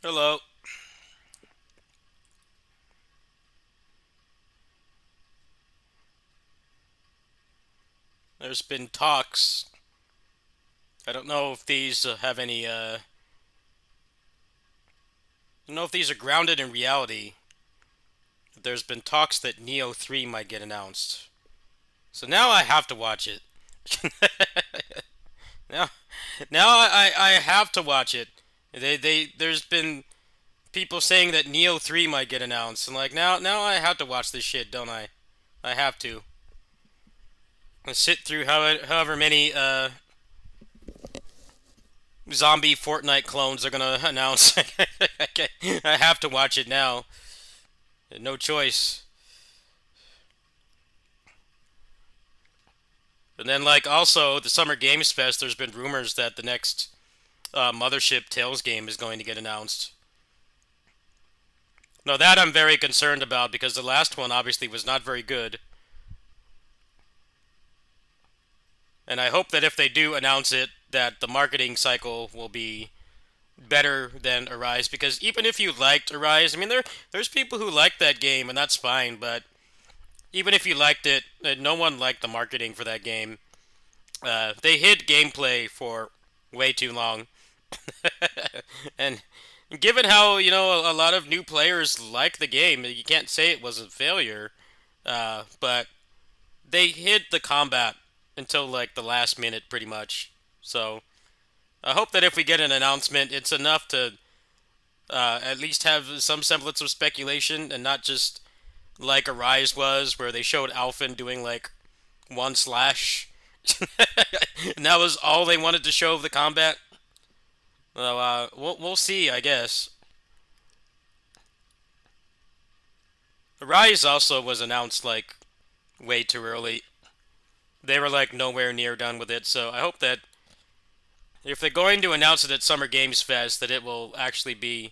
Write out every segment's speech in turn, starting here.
Hello. There's been talks. I don't know if these have any. I don't know if these are grounded in reality. There's been talks that Neo 3 might get announced. So now I have to watch it. now, now I have to watch it. There's been people saying that Neo 3 might get announced, and like now I have to watch this shit, don't I? I have to. And sit through however many zombie Fortnite clones they're gonna announce. I have to watch it now. No choice. And then, like, also the Summer Games Fest, there's been rumors that the next Mothership Tales game is going to get announced. Now that I'm very concerned about because the last one obviously was not very good, and I hope that if they do announce it, that the marketing cycle will be better than Arise. Because even if you liked Arise, I mean, there's people who like that game, and that's fine. But even if you liked it, no one liked the marketing for that game. They hid gameplay for way too long, and given how a lot of new players like the game, you can't say it was a failure. But they hid the combat until like the last minute, pretty much. So I hope that if we get an announcement, it's enough to at least have some semblance of speculation and not just like Arise was, where they showed Alphen doing like one slash, and that was all they wanted to show of the combat. So we'll see, I guess. Arise also was announced like way too early. They were like nowhere near done with it, so I hope that if they're going to announce it at Summer Games Fest, that it will actually be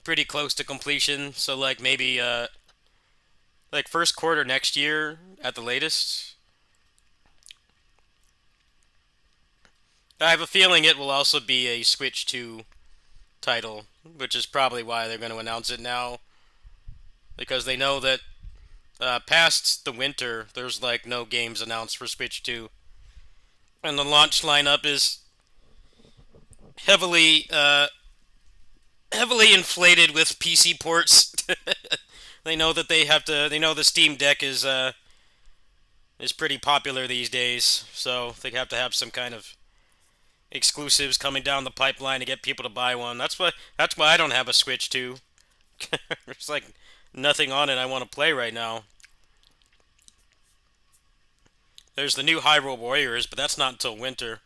pretty close to completion. So like maybe like first quarter next year at the latest. I have a feeling it will also be a Switch 2 title, which is probably why they're going to announce it now, because they know that past the winter, there's like no games announced for Switch 2, and the launch lineup is heavily heavily inflated with PC ports. They know that they have to. They know the Steam Deck is pretty popular these days, so they have to have some kind of exclusives coming down the pipeline to get people to buy one. That's why I don't have a Switch 2. There's like nothing on it I want to play right now. There's the new Hyrule Warriors, but that's not until winter.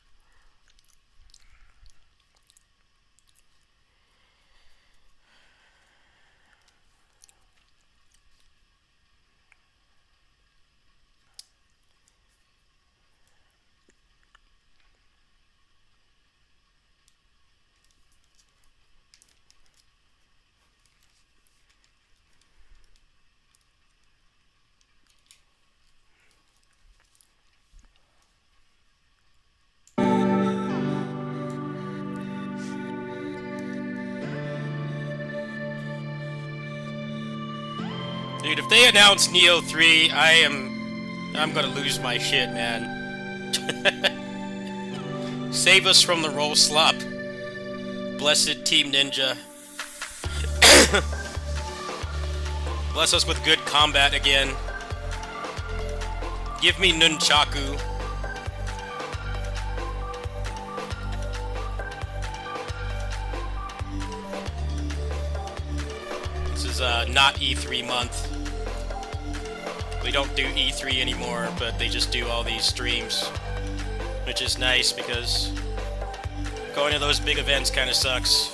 Dude, if they announce Neo 3, I'm gonna lose my shit, man. Save us from the roll slop. Blessed Team Ninja. Bless us with good combat again. Give me Nunchaku. This is not E3 month. We don't do E3 anymore, but they just do all these streams, which is nice because going to those big events kind of sucks.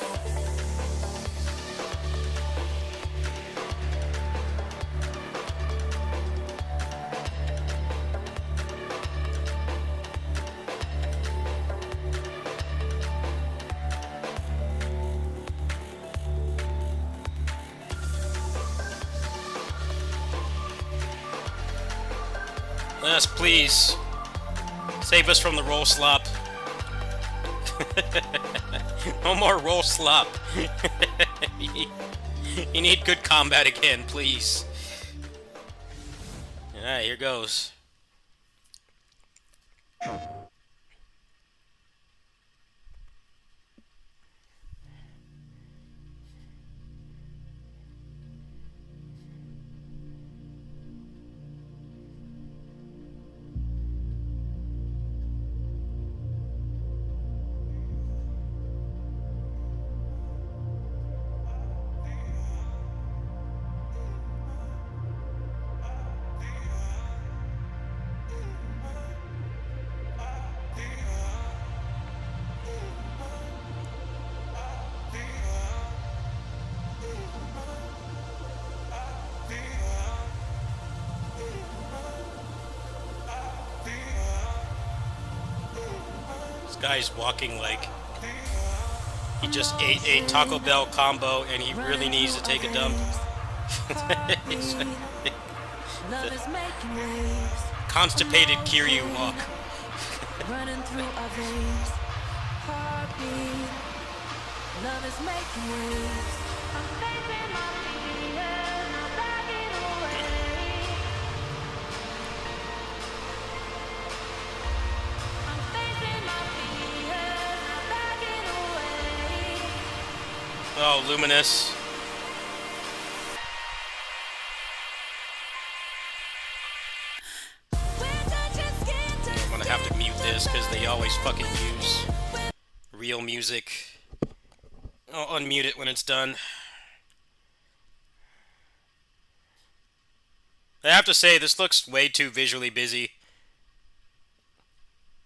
Yes, please. Save us from the roll slop. No more roll slop. You need good combat again, please. Alright, here goes. This guy's walking like he just ate a Taco Bell combo and he really needs to take a dump. Constipated Kiryu walk. Running through our veins, heartbeat. Love is making waves. I'm facing my fears, not backing away. I'm facing my fears, not backing away. Oh, Luminous. I'm gonna have to mute this because they always fucking use real music. I'll unmute it when it's done. I have to say, this looks way too visually busy.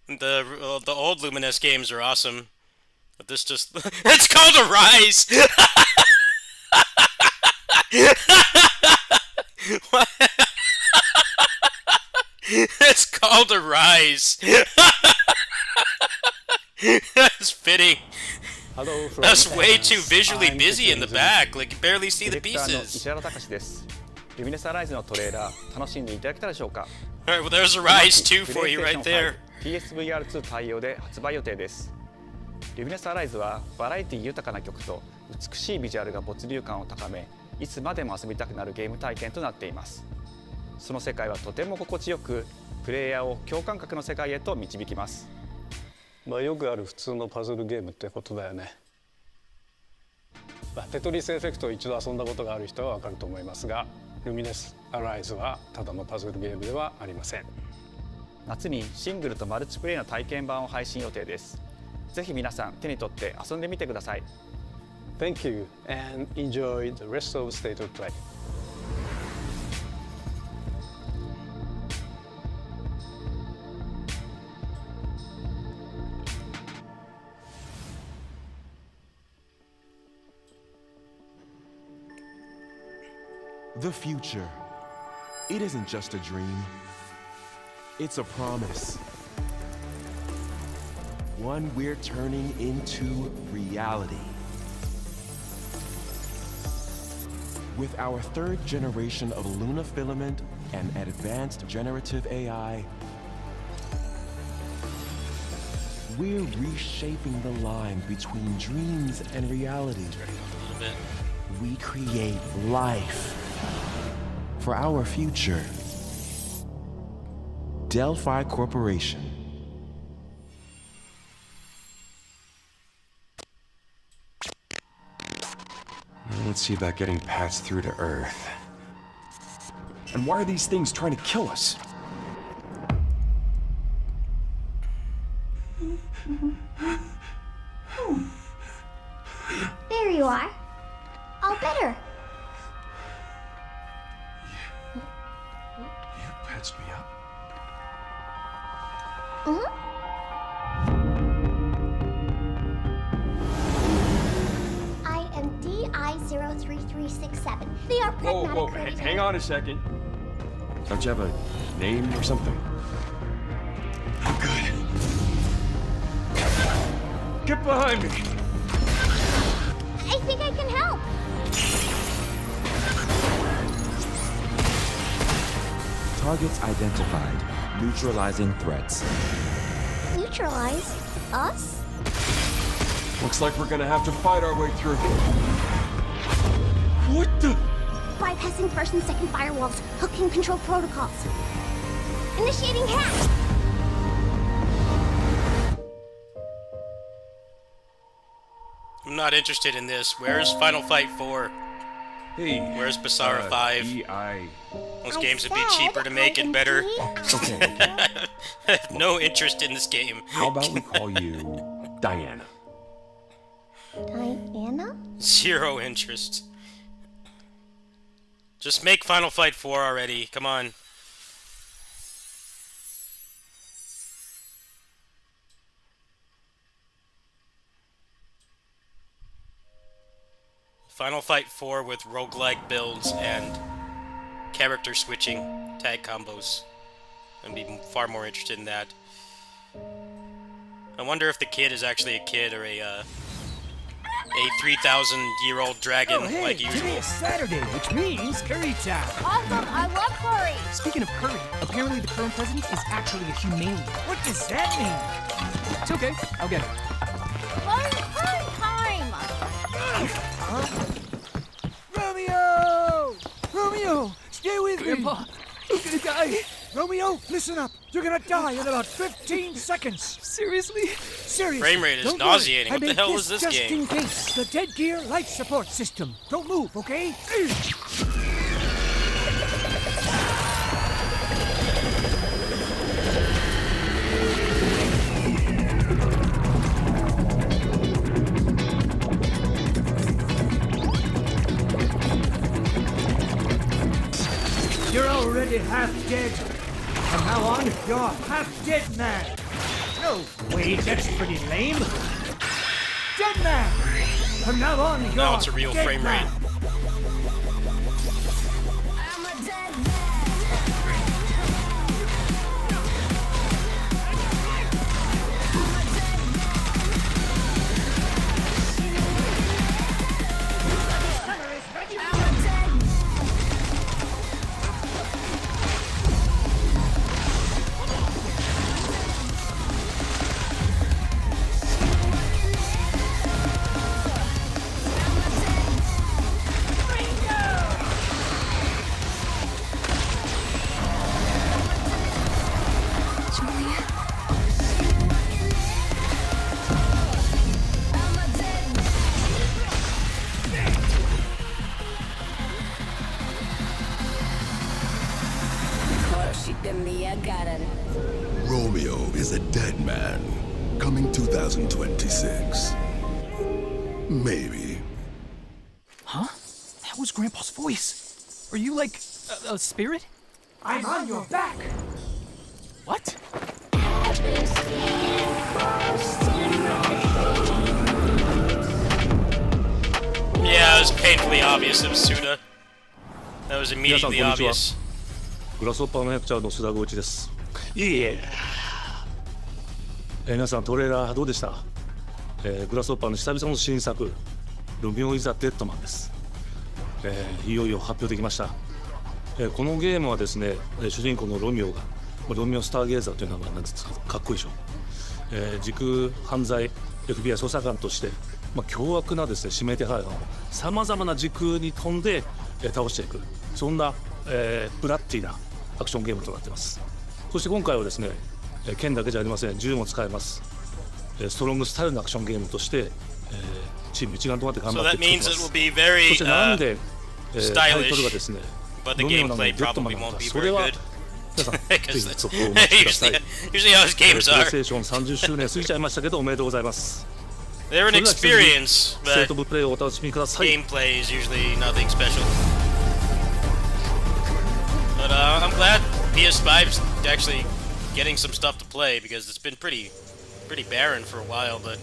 The old Luminous games are awesome, but this just... It's called Arise! What? It's called Arise! That's fitting. That's way too visually busy in the back. Like, you barely see the pieces. Luminous Arise のトレーラー楽しんでいただけたでしょうか。 Alright, well, there's Arise 2 for you right there. PSVR2 対応で発売予定です。Luminous Arise はバラエティ豊かな曲と美しいビジュアルが没入感を高め、いつまでも遊びたくなるゲーム体験となっています。その世界はとても心地よく、プレイヤーを共感覚の世界へと導きます。まあよくある普通のパズルゲームってことだよね。テトリスエフェクトを一度遊んだことがある人はわかると思いますが、Luminous Arise はただのパズルゲームではありません。夏にシングルとマルチプレイの体験版を配信予定です。ぜひ皆さん手に取って遊んでみてください。Thank you and enjoy the rest of State of Play. The future. It isn't just a dream. It's a promise. One we're turning into reality. With our third generation of Luna Filament and advanced generative AI, we're reshaping the line between dreams and reality. We create life for our future. Delphi Corporation. Let's see about getting passed through to Earth. And why are these things trying to kill us? There you are. All better. You patched me up? I am DI-03367. They are pragmatic. Whoa, hang on a second. Don't you have a name or something? I'm good. Get behind me! I think I can help. Targets identified. Neutralizing threats. Neutralize us? Looks like we're gonna have to fight our way through. What the? Bypassing first and second firewalls, hooking control protocols. Initiating hack! I'm not interested in this. Where's Final Fight 4? Hey. Where's Basara 5? EI. Those games would be cheaper to make and better. Okay. I have no interest in this game. How about we call you Diana? Diana? Zero interest. Just make Final Fight 4 already. Come on. Final Fight 4 with roguelike builds and character switching tag combos. I'd be far more interested in that. I wonder if the kid is actually a kid or a 3,000-year-old dragon like usual. Today is Saturday, which means curry time. Awesome! I love curry! Speaking of curry, apparently the current president is actually a humane. What does that mean? It's okay, I'll get it. Curry time! Romeo! Romeo, stay with me! Grandpa, I'm gonna die. Romeo, listen up. You're gonna die in about 15 seconds. Seriously? Seriously. Frame rate is Don't nauseating. worry. What the I hell made is this just game? in case. The dead gear life support system. Don't move, okay? You're already half dead. From now on, you're half dead man. No, wait, that's pretty lame. Dead man. From now on, you're Now it's a real dead frame man. rate. I'm a dead man. I'm a dead man. Romeo is a dead man. Coming 2026. Maybe. Huh? That was Grandpa's voice. Are you like a spirit? I'm on your back. What? Yeah, it was painfully obvious it was Suda. That was immediately 皆さんこんにちは。 obvious. グラスホッパーの役者の須田剛一です。いえいえ。皆さんトレーラーどうでした？グラスホッパーの久々の新作ルミオ・イザ・デッドマンです。いよいよ発表できました。このゲームはですね、主人公のロミオがロミオ・スターゲーザーという名前なんですがかっこいいでしょ。時空犯罪 FBI 捜査官として、凶悪なですね指名手配犯をさまざまな時空に飛んで、倒していくそんな、ブラッディなアクションゲームとなっています。そして今回はですね、剣だけじゃありません。銃も使えます。ストロングスタイルのアクションゲームとして、チーム一丸となって頑張 So って that いき means ま it す。 will be very そしてなんで、タイトルがですね but the ロミオなのに gameplay デッドマン probably なの won't か be そ very れは good. 皆さんぜ Because ひ that's そこをお待ちください。 usually how his プレイ games ス are. テーション30周年過ぎちゃいましたけどおめでとうございます。 They're an それでは引き続き experience, ステー but トオブプレイをお楽しみください。 gameplay is usually nothing special. But I'm glad PS5's actually getting some stuff to play because it's been pretty barren for a while. But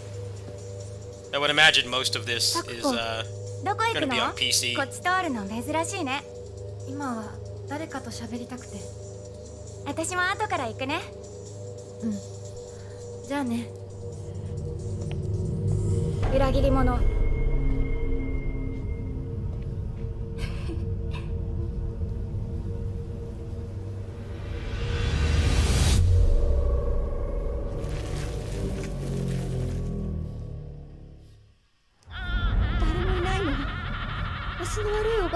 I would imagine most of this is どこ行 going to く be の on PC. こっち通るの珍しいね。今は誰かと喋りたくて。私も後から行くね。じゃあね。裏切り者。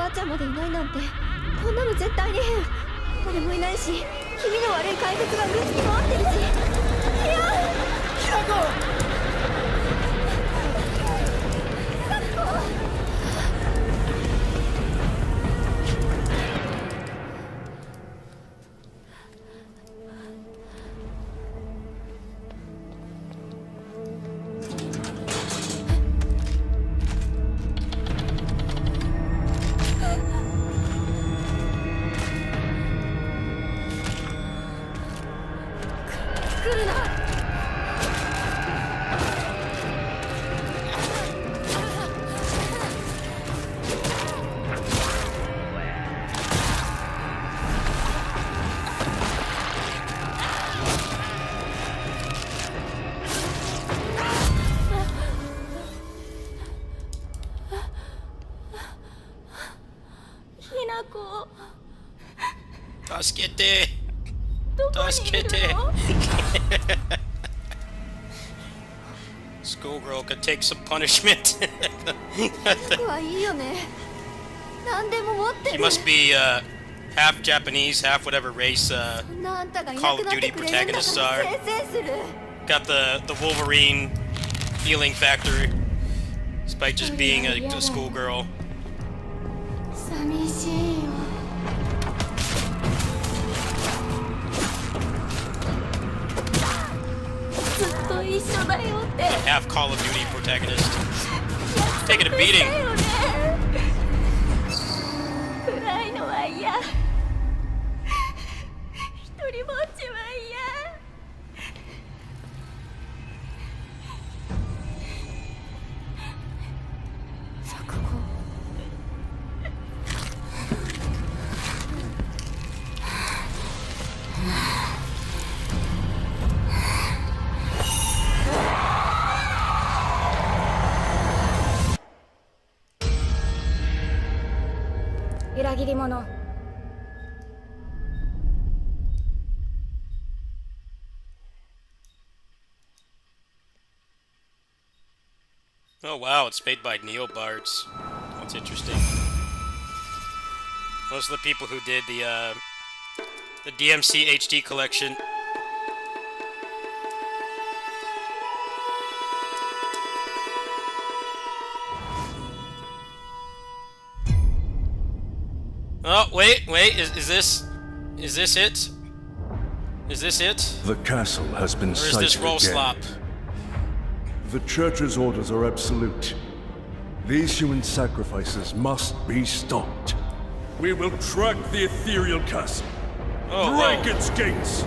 ばあちゃんまでいないなんてこんなの絶対に変。誰もいないし気味の悪い怪物がうろつき回ってるし。いやキラコ。来るな。ひなこ。助けて。どこにい助けて。るのSchoolgirl could take some punishment. 服はいいよね。何でも持ってる。 He must be half Japanese, half whatever race そんなあんたがいな Call く of なって Duty くれるんだ protagonists から are. 先生する。 Got the Wolverine healing factor, despite just being a schoolgirl. 寂しいよ。ずっと一緒だよって。 Half Call of Duty protagonist. Taking a beating. だよね。暗いのは嫌。一人ぼっちは嫌。錯誤。裏切り者。 Oh wow, it's made by Neobards. That's interesting. Those are the people who did the DMC HD collection. Oh wait, is this it? Is this it? The castle has been Or is sighted this roll again. slop? The Church's orders are absolute. These human sacrifices must be stopped. We will track the ethereal castle, break its gates,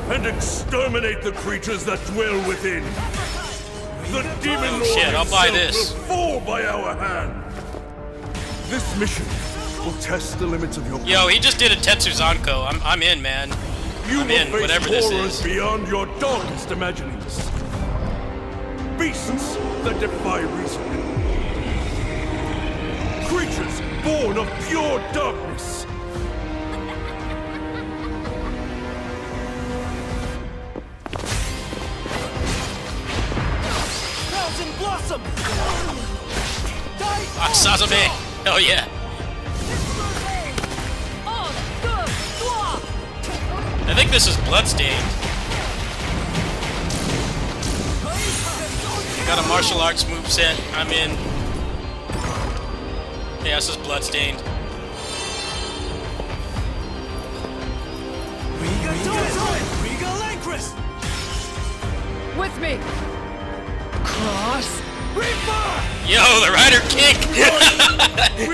and exterminate the creatures that dwell within. The demon lord shit, I'll buy himself this. will fall by our hand. This mission will test the limits of your power. Yo, he just did a Tetsuzanko. I'm in, man. You I'm will in, face whatever this horrors is. beyond your darkest imaginings. Beasts that defy reason. Creatures born of pure darkness. Thousand Blossom! Ah, Sazame! Hell yeah! I think this is Bloodstained. Got a martial arts moveset. I'm in. Yeah, this is Bloodstained. With me! Cross Reaper! Yo, the Rider Kick!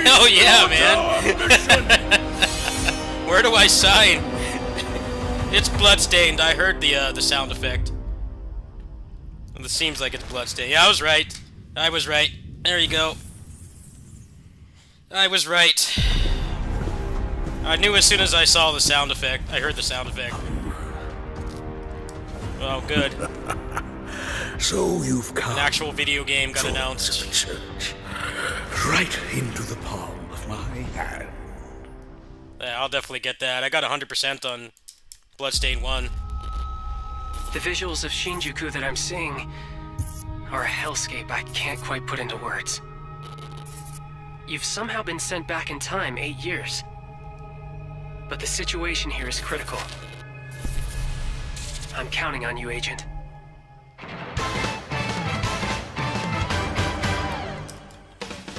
Hell yeah, man! Where do I sign? It's Bloodstained. I heard the sound effect. It seems like it's Bloodstained. Yeah, I was right. I was right. There you go. I was right. I knew as soon as I saw the sound effect. I heard the sound effect. Oh, good. So you've come. An actual video game got announced. The church, right into the palm of my hand. Yeah, I'll definitely get that. I got 100% on Bloodstained 1. The visuals of Shinjuku that I'm seeing are a hellscape I can't quite put into words. You've somehow been sent back in time 8 years. But the situation here is critical. I'm counting on you, Agent.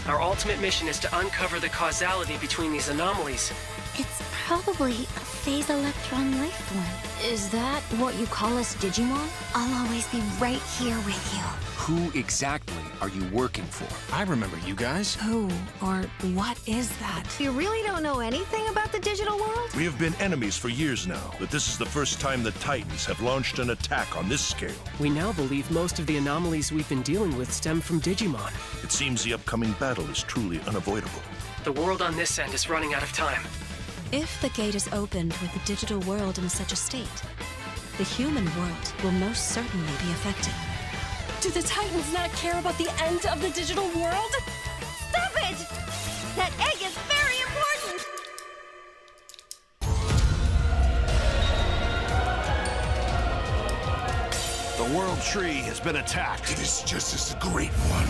Our ultimate mission is to uncover the causality between these anomalies. It's probably a phase electron life form. Is that what you call us Digimon? I'll always be right here with you. Who exactly are you working for? I remember you guys. Who or what is that? You really don't know anything about the digital world? We have been enemies for years now, but this is the first time the Titans have launched an attack on this scale. We now believe most of the anomalies we've been dealing with stem from Digimon. It seems the upcoming battle is truly unavoidable. The world on this end is running out of time. If the gate is opened with the digital world in such a state, the human world will most certainly be affected. Do the Titans not care about the end of the digital world? Stop it! That egg is very important! The World Tree has been attacked. It is just as the Great One,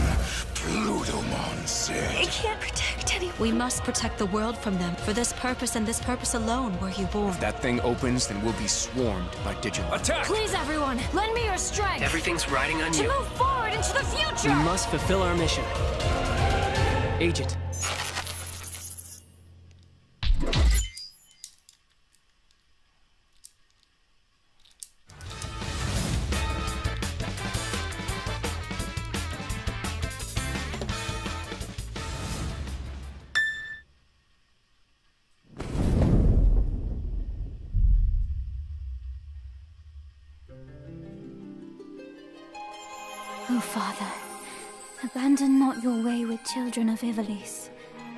Plutomon, said. It can't protect anyone. We must protect the world from them. For this purpose and this purpose alone were you born. If that thing opens, then we'll be swarmed by Digimon. Attack! Please, everyone, lend me your strength. Everything's riding on to you. move forward into the future. We must fulfill our mission. Agent. O Father, abandon not your way with children of Ivalice,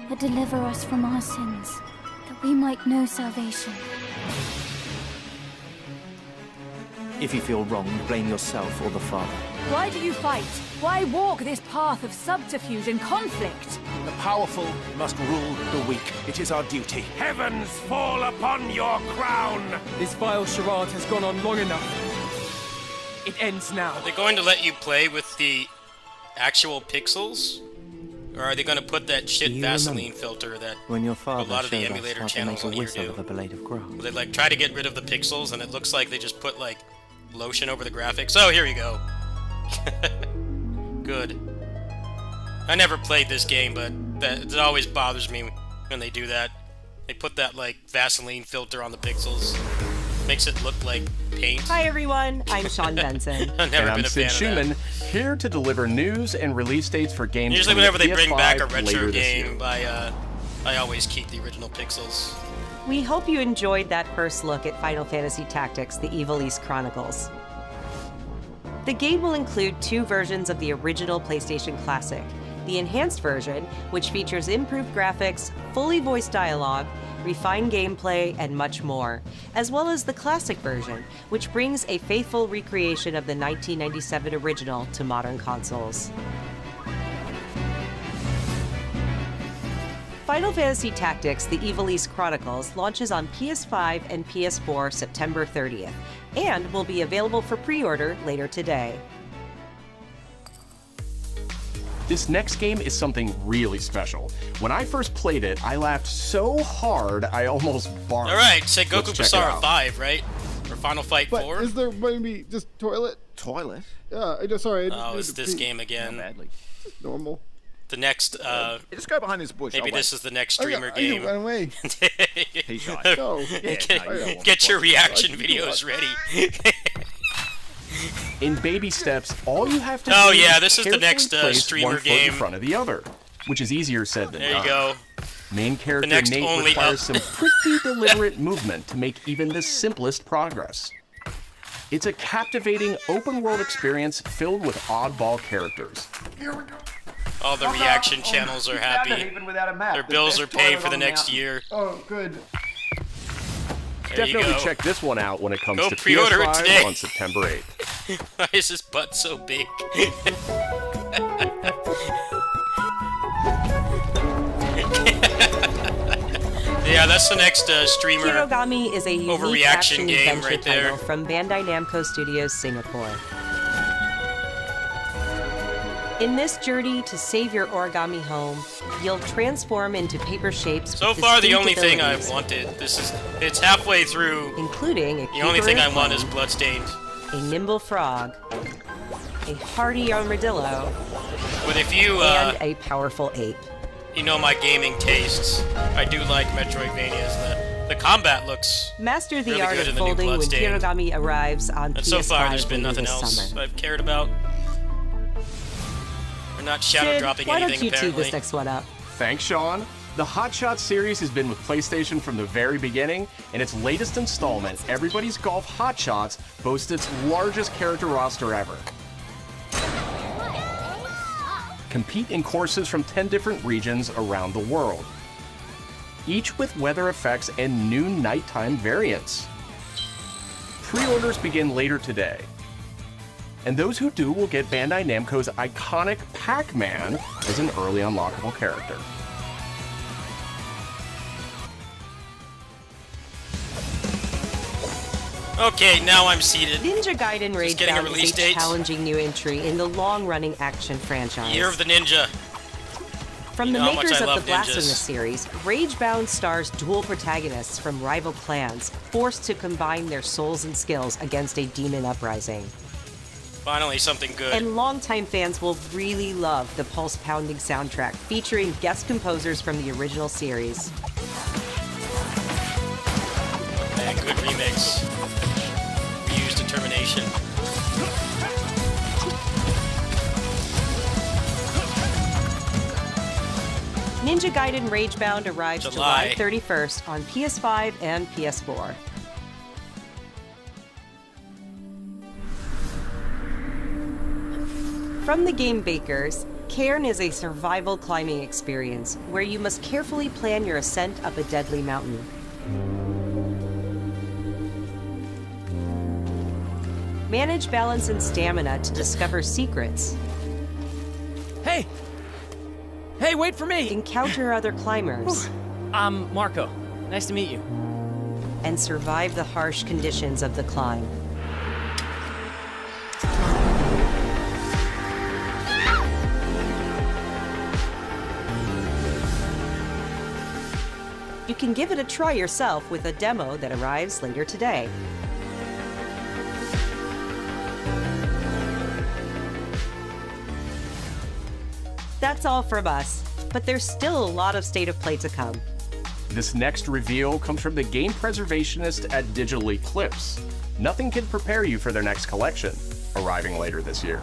but deliver us from our sins, that we might know salvation. If you feel wronged, blame yourself or the Father. Why do you fight? Why walk this path of subterfuge and conflict? The powerful must rule the weak. It is our duty. Heavens fall upon your crown! This vile charade has gone on long enough. It ends now. Are they going to let you play with the actual pixels? Or are they going to put that shit Vaseline filter that when your a father lot of the showed us emulator how to channels make a on here whistle do? of a blade of grass. Will they like try to get rid of the pixels and it looks like they just put like lotion over the graphics? Oh, here you go. Good. I never played this game, but it always bothers me when they do that. They put that like Vaseline filter on the pixels. Makes it look like paint. Hi everyone, I'm Sean Benson. I've never been a Sid fan of Schumann, that. here to deliver news and release dates for games. Usually coming whenever to they bring PS5 back a later retro this year. game, I always keep the original pixels. We hope you enjoyed that first look at Final Fantasy Tactics: The Ivalice Chronicles. The game will include 2 versions of the original PlayStation Classic. The enhanced version, which features improved graphics, fully voiced dialogue, refined gameplay, and much more, as well as the classic version, which brings a faithful recreation of the 1997 original to modern consoles. Final Fantasy Tactics: The Ivalice Chronicles launches on PS5 and PS4 September 30th, and will be available for pre-order later today. This next game is something really special. When I first played it, I laughed so hard I almost barked. Alright, say Goku Let's check it Basara out. 5, right? Or Final Fight 4? Is there maybe just toilet? Toilet? Yeah, I just sorry. I Oh, just it's need to this pee. game again. Badly. Normal. The next, just go behind this bush. maybe I'll this wait. is the next I streamer got- I can game. run away. He tried. Go. Get your reaction videos ready. In baby steps, all you have to Oh, do yeah, is this is the carefully next, place streamer one foot game. in front of the other, which is easier said than There you done. go. Main character next Nate only requires up. some pretty deliberate movement to make even the simplest progress. It's a captivating open-world experience filled with oddball characters. All the reaction channels are happy. Even without a map. Their The bills best are paid toilet for the on next mountain. year. Oh, good. There you Definitely go. check this one out when it comes Go to pre-order it PS5 today. on September 8th. Why is his butt so big? Yeah, that's the next streamer Kirogami is a unique overreaction action game adventure right there. title from Bandai Namco Studios Singapore. In this journey to save your origami home, you'll transform into paper shapes. So with far, the distinct only thing abilities, I've wanted. It's halfway through. including a The only thing I want is flame, Bloodstained. a nimble frog, a hardy armadillo, But if you and a powerful ape. you know my gaming tastes, I do like Metroidvanias. The combat looks Master the really art good of in the new folding when Bloodstained. Hiragami arrives on And PS5 so far, there's been later nothing this else summer. I've cared about. We're not shadow Sid, dropping why anything don't you tee apparently. this next one up? Thanks, Sean. The Hot Shots series has been with PlayStation from the very beginning, and its latest installment, Everybody's Golf Hot Shots, boasts its largest character roster ever. Compete in courses from 10 different regions around the world, each with weather effects and new nighttime variants. Pre-orders begin later today, and those who do will get Bandai Namco's iconic Pac-Man as an early unlockable character. Okay, now I'm seated. Ninja Gaiden Raid getting a Bound release is a date. challenging new entry in the long-running action franchise. Year of the Ninja. From You the know how much makers I of love the Blasphemous ninjas. series, Ragebound stars dual protagonists from rival clans, forced to combine their souls and skills against a demon uprising. Finally, something good. And longtime fans will really love the pulse-pounding soundtrack featuring guest composers from the original series. Man, good remix. Reuse determination. Ninja Gaiden Ragebound arrives July. July 31st on PS5 and PS4. From the game bakers, Cairn is a survival climbing experience where you must carefully plan your ascent up a deadly mountain. Manage balance and stamina to discover secrets. Hey! Hey, wait for me! Encounter other climbers. I'm Marco. Nice to meet you. And survive the harsh conditions of the climb. You can give it a try yourself with a demo that arrives later today. That's all from us, but there's still a lot of State of Play to come. This next reveal comes from the game preservationist at Digital Eclipse. Nothing can prepare you for their next collection, arriving later this year.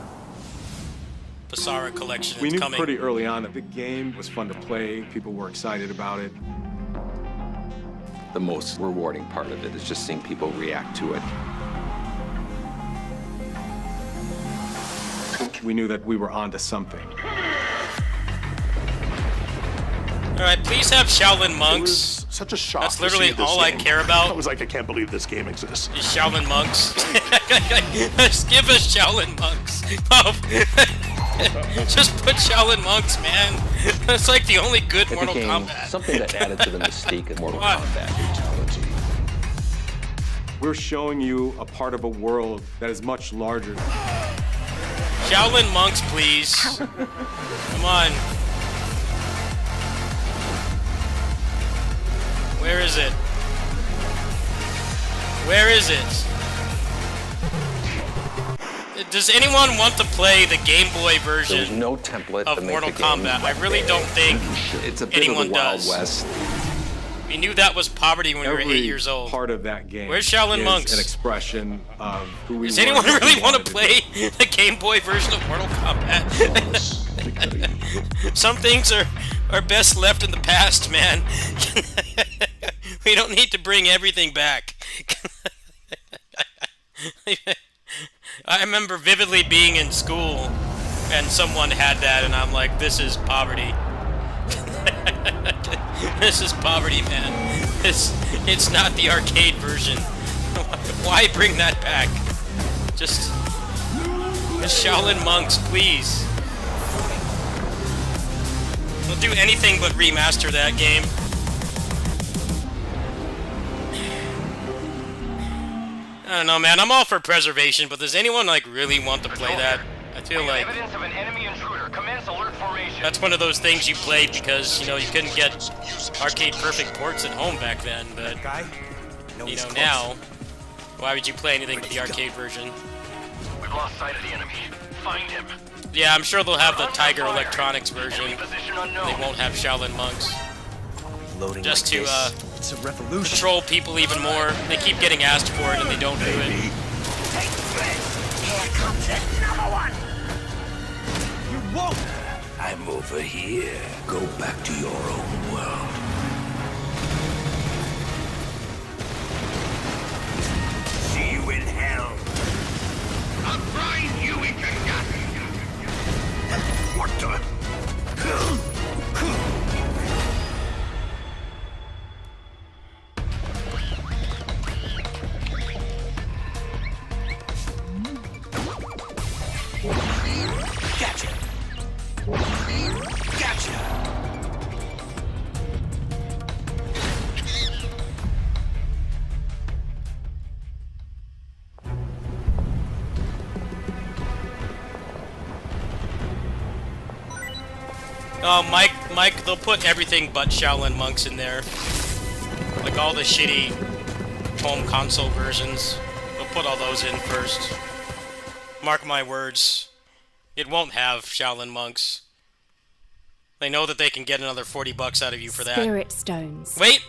Basara collection We is knew coming. pretty early on that the game was fun to play. People were excited about it. The most rewarding part of it is just seeing people react to it. We knew that we were onto something. Alright, please have Shaolin monks. Such a shock. That's to literally see this all I game. care about. I was like, I can't believe this game exists. Is Shaolin monks. Just give us Shaolin monks. Oh. Just put Shaolin monks, man. That's like the only good It Mortal became Kombat. something that added to the mystique of Mortal What? Kombat. We're showing you a part of a world that is much larger. Shaolin monks, please. Come on. Where is it? Where is it? Does anyone want to play the Game Boy version There's no template of to make Mortal the game. Kombat? I really don't think It's a bit anyone of the Wild does. West. We knew that was poverty when we were 8 years old. Part of that game. Where's Shaolin is monks? An expression of who we Does were anyone and what we really want to wanted play the Game Boy version of Mortal Kombat? Some things are best left in the past, man. We don't need to bring everything back. I remember vividly being in school and someone had that and I'm like, this is poverty. This is poverty, man. It's not the arcade version. Why bring that back? Just Shaolin monks, please. They'll do anything but remaster that game. I don't know, man. I'm all for preservation, but does anyone like really want to play that? I feel like Evidence of an enemy intruder. Commence alert formation. that's one of those things you played because, you know, you couldn't get arcade perfect ports at home back then, but, you know, now, why would you play anything but the arcade version? We've lost sight of the enemy. Find him. Yeah, I'm sure they'll have the Tiger Electronics version. They won't have Shaolin monks. Loading Just like to, this. It's a revolution. control people even more. They keep getting asked for it and they don't do it. Here comes another one. You won't! I'm over here. Go back to your own world. See you in hell. I'll grind you into nothing. What the? Gotcha. Gotcha. Oh, Mike, they'll put everything but Shaolin monks in there. Like all the shitty home console versions. They'll put all those in first. Mark my words. It won't have Shaolin monks. They know that they can get another $40 out of you for that. Spirit stones. Wait!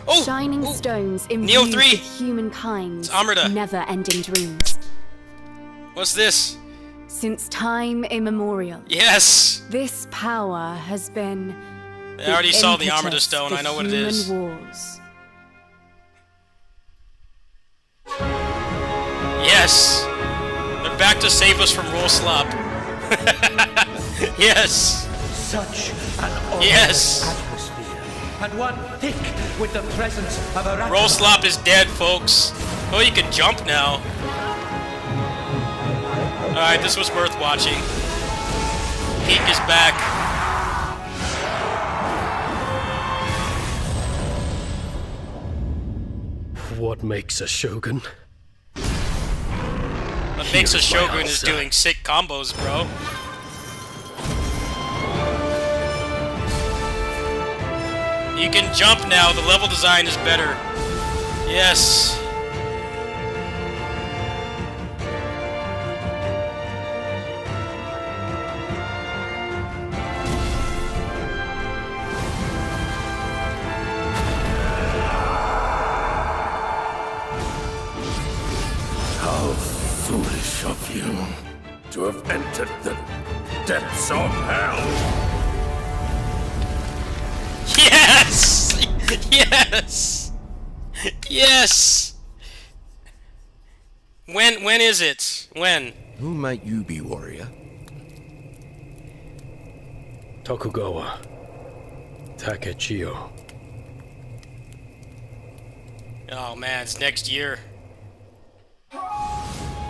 Oh! Shining stones Neo imbued 3! with humankind's Amrita. never-ending dreams. What's this? Since time immemorial. Yes! This power has been. I already saw the impetus Amrita Stone, for I know what it is. human wars. Yes! They're back to save us from Roll Slop. Yes! Such an awful Yes! atmosphere, and one thick with the presence of a Roll Slop is dead, folks. Oh, you can jump now. Alright, this was worth watching. Peak is back. What makes a shogun? What makes a shogun is doing sick combos, bro. You can jump now, the level design is better. Yes. How foolish of you to have entered the depths of hell. Yes! Yes! Yes! When is it? When? Who might you be, warrior? Tokugawa Takechiyo. Oh man, it's next year.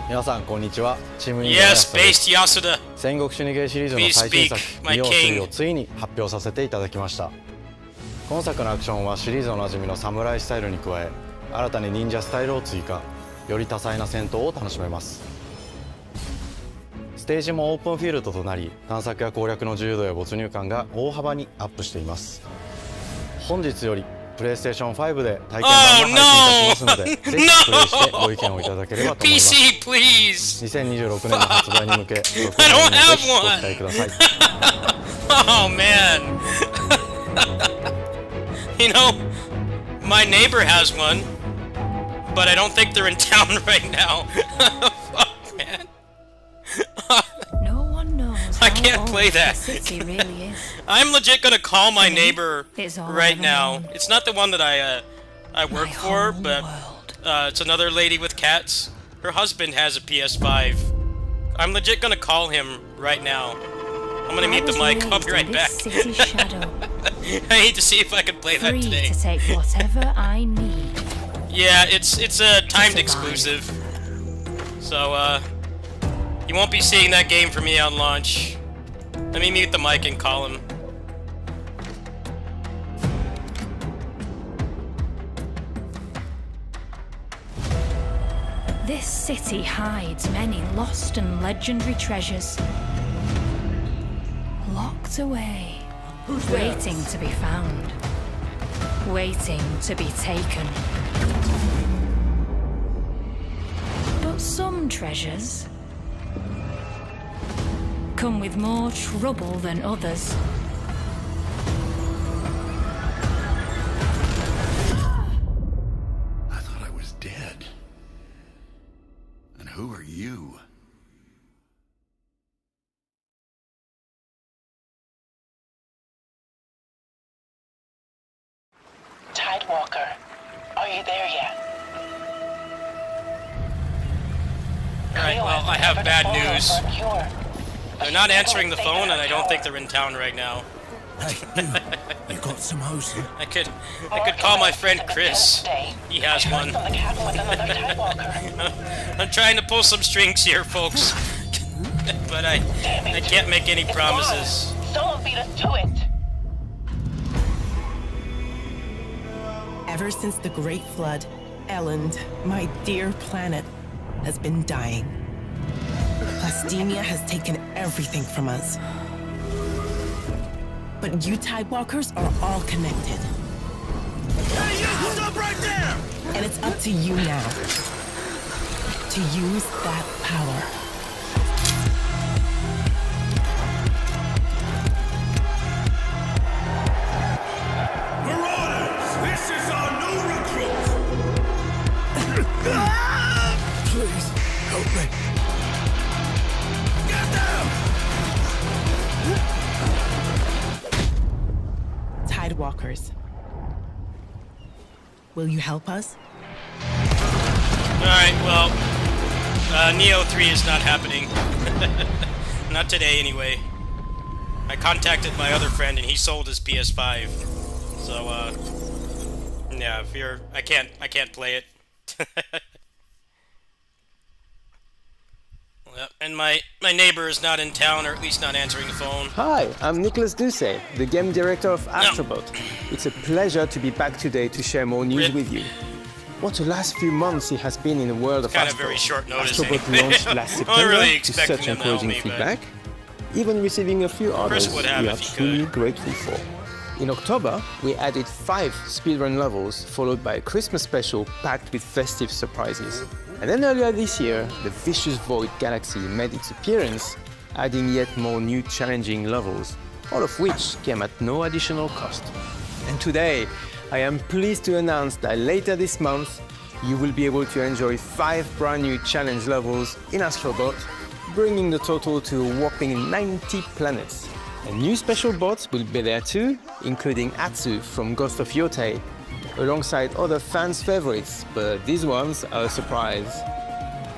皆さんこんにちは。チームイン Yes, based Yasuda. 戦国死にゲーシリーズの Please 最新作 speak, my 2 king. 3をついに発表させていただきました。今作のアクションはシリーズおなじみの侍スタイルに加え、新たに忍者スタイルを追加、より多彩な戦闘を楽しめます。ステージもオープンフィールドとなり、探索や攻略の自由度や没入感が大幅にアップしています。本日よりプレイステーション5で体験版も配信いたしますので、ぜひプレイしてご意見をいただければと思います。 PC, please. 2026年の発売に向け、続 I 編 don't にぜ have ひご期 one. 待ください。 Oh man. You know, my neighbor has one, but I don't think they're in town right now. Fuck, man. No one knows I how can't old play that. the city really is. I'm legit gonna call my neighbor It's all right I've now. known. It's not the one that I work for, but it's another lady with cats. Her husband has a PS5. I'm legit gonna call him right now. I'm gonna mute the mic. I'll be right back. City shadow, I need to see if I can play that free today. to take whatever I need. Yeah, it's a timed exclusive. So you won't be seeing that game for me on launch. Let me mute the mic and call him. This city hides many lost and legendary treasures. Locked away, waiting to be found, waiting to be taken. But some treasures come with more trouble than others. I thought I was dead. And who are you? Tidewalker, are you there yet? Alright, well, I have bad news. They're not answering the phone, and I don't think they're in town right now. You got some hose? I could call my friend Chris. He has one. I'm trying to pull some strings here, folks. But I can't make any promises. Someone beat us to it. Ever since the Great Flood, Elend, my dear planet, has been dying. Plastemia has taken everything from us. But you Tidewalkers are all connected. Hey, you! Stop right there! And it's up to you now to use that power. Marauders! This is our new recruit! Please, help me. Get down! Tidewalkers. Will you help us? Alright, well, Neo 3 is not happening. Not today, anyway. I contacted my other friend, and he sold his PS5. So, yeah, if you're... I can't play it. And my neighbor is not in town, or at least not answering the phone. Hi, I'm Nicholas Ducey, the game director of Astrobot. It's a pleasure to be back today to share more news with you. What the last few months it has been in the world of Kind Astro. of very short notice. Astrobot Anyway. launched last I'm September really to expecting such them to help encouraging me, but- feedback, even receiving a few orders would we have are if he truly grateful for. In October, we added 5 speedrun levels, followed by a Christmas special packed with festive surprises. And then earlier this year, the Vicious Void Galaxy made its appearance, adding yet more new challenging levels, all of which came at no additional cost. And today, I am pleased to announce that later this month, you will be able to enjoy 5 brand new challenge levels in Astrobot, bringing the total to a whopping 90 planets. And new special bots will be there too, including Atsu from Ghost of Yotei, alongside other fans' favorites, but these ones are a surprise.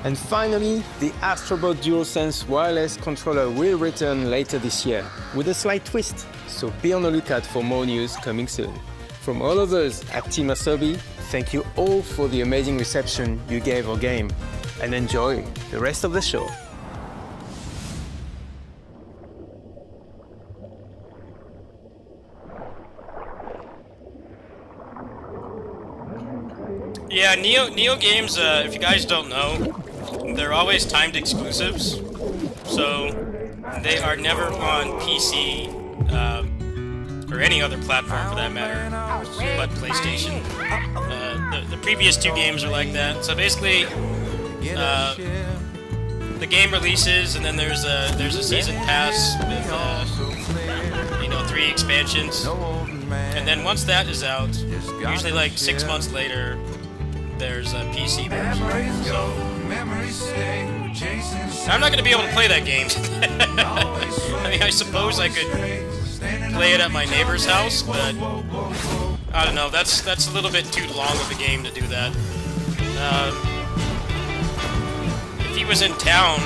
And finally, the Astrobot DualSense wireless controller will return later this year, with a slight twist, so be on the lookout for more news coming soon. From all of us at Team Asobi, thank you all for the amazing reception you gave our game, and enjoy the rest of the show. Yeah, Neo games, if you guys don't know, they're always timed exclusives. So, they are never on PC, or any other platform for that matter, but PlayStation. The previous 2 games are like that. So basically, the game releases, and then there's a season pass with 3 expansions. And then once that is out, usually like 6 months later, there's a PC version. So I'm not going to be able to play that game. I mean, I suppose I could play it at my neighbor's house, but I don't know. That's a little bit too long of a game to do that. If he was in town,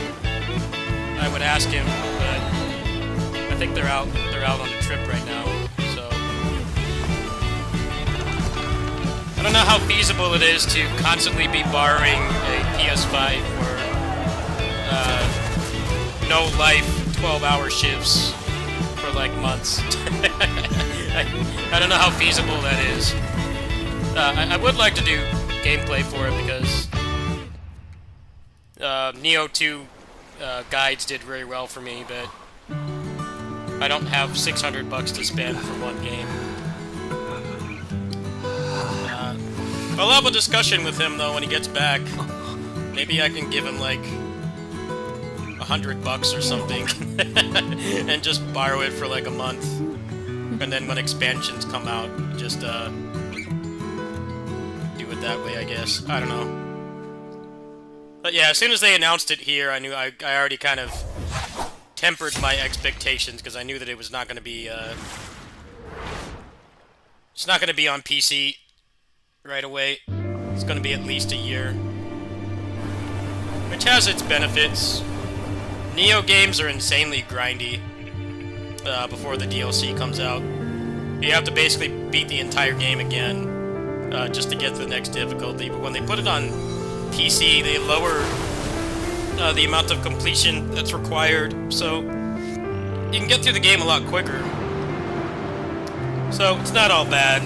I would ask him, but I think they're out on a trip right now. So I don't know how feasible it is to constantly be borrowing a PS5 for no life 12-hour shifts for like months. I don't know how feasible that is. I would like to do gameplay for it because Neo 2 guides did very well for me, but I don't have $600 to spend for one game. I'll have a discussion with him though when he gets back. Maybe I can give him like $100 or something and just borrow it for like a month. And then when expansions come out, just do it that way, I guess. I don't know. But yeah, as soon as they announced it here, I knew I already kind of tempered my expectations because I knew that it was not going to be it's not going to be on PC right away. It's going to be at least a year, which has its benefits. Neo games are insanely grindy before the DLC comes out. You have to basically beat the entire game again just to get to the next difficulty. But when they put it on PC, they lower the amount of completion that's required, so you can get through the game a lot quicker. So it's not all bad.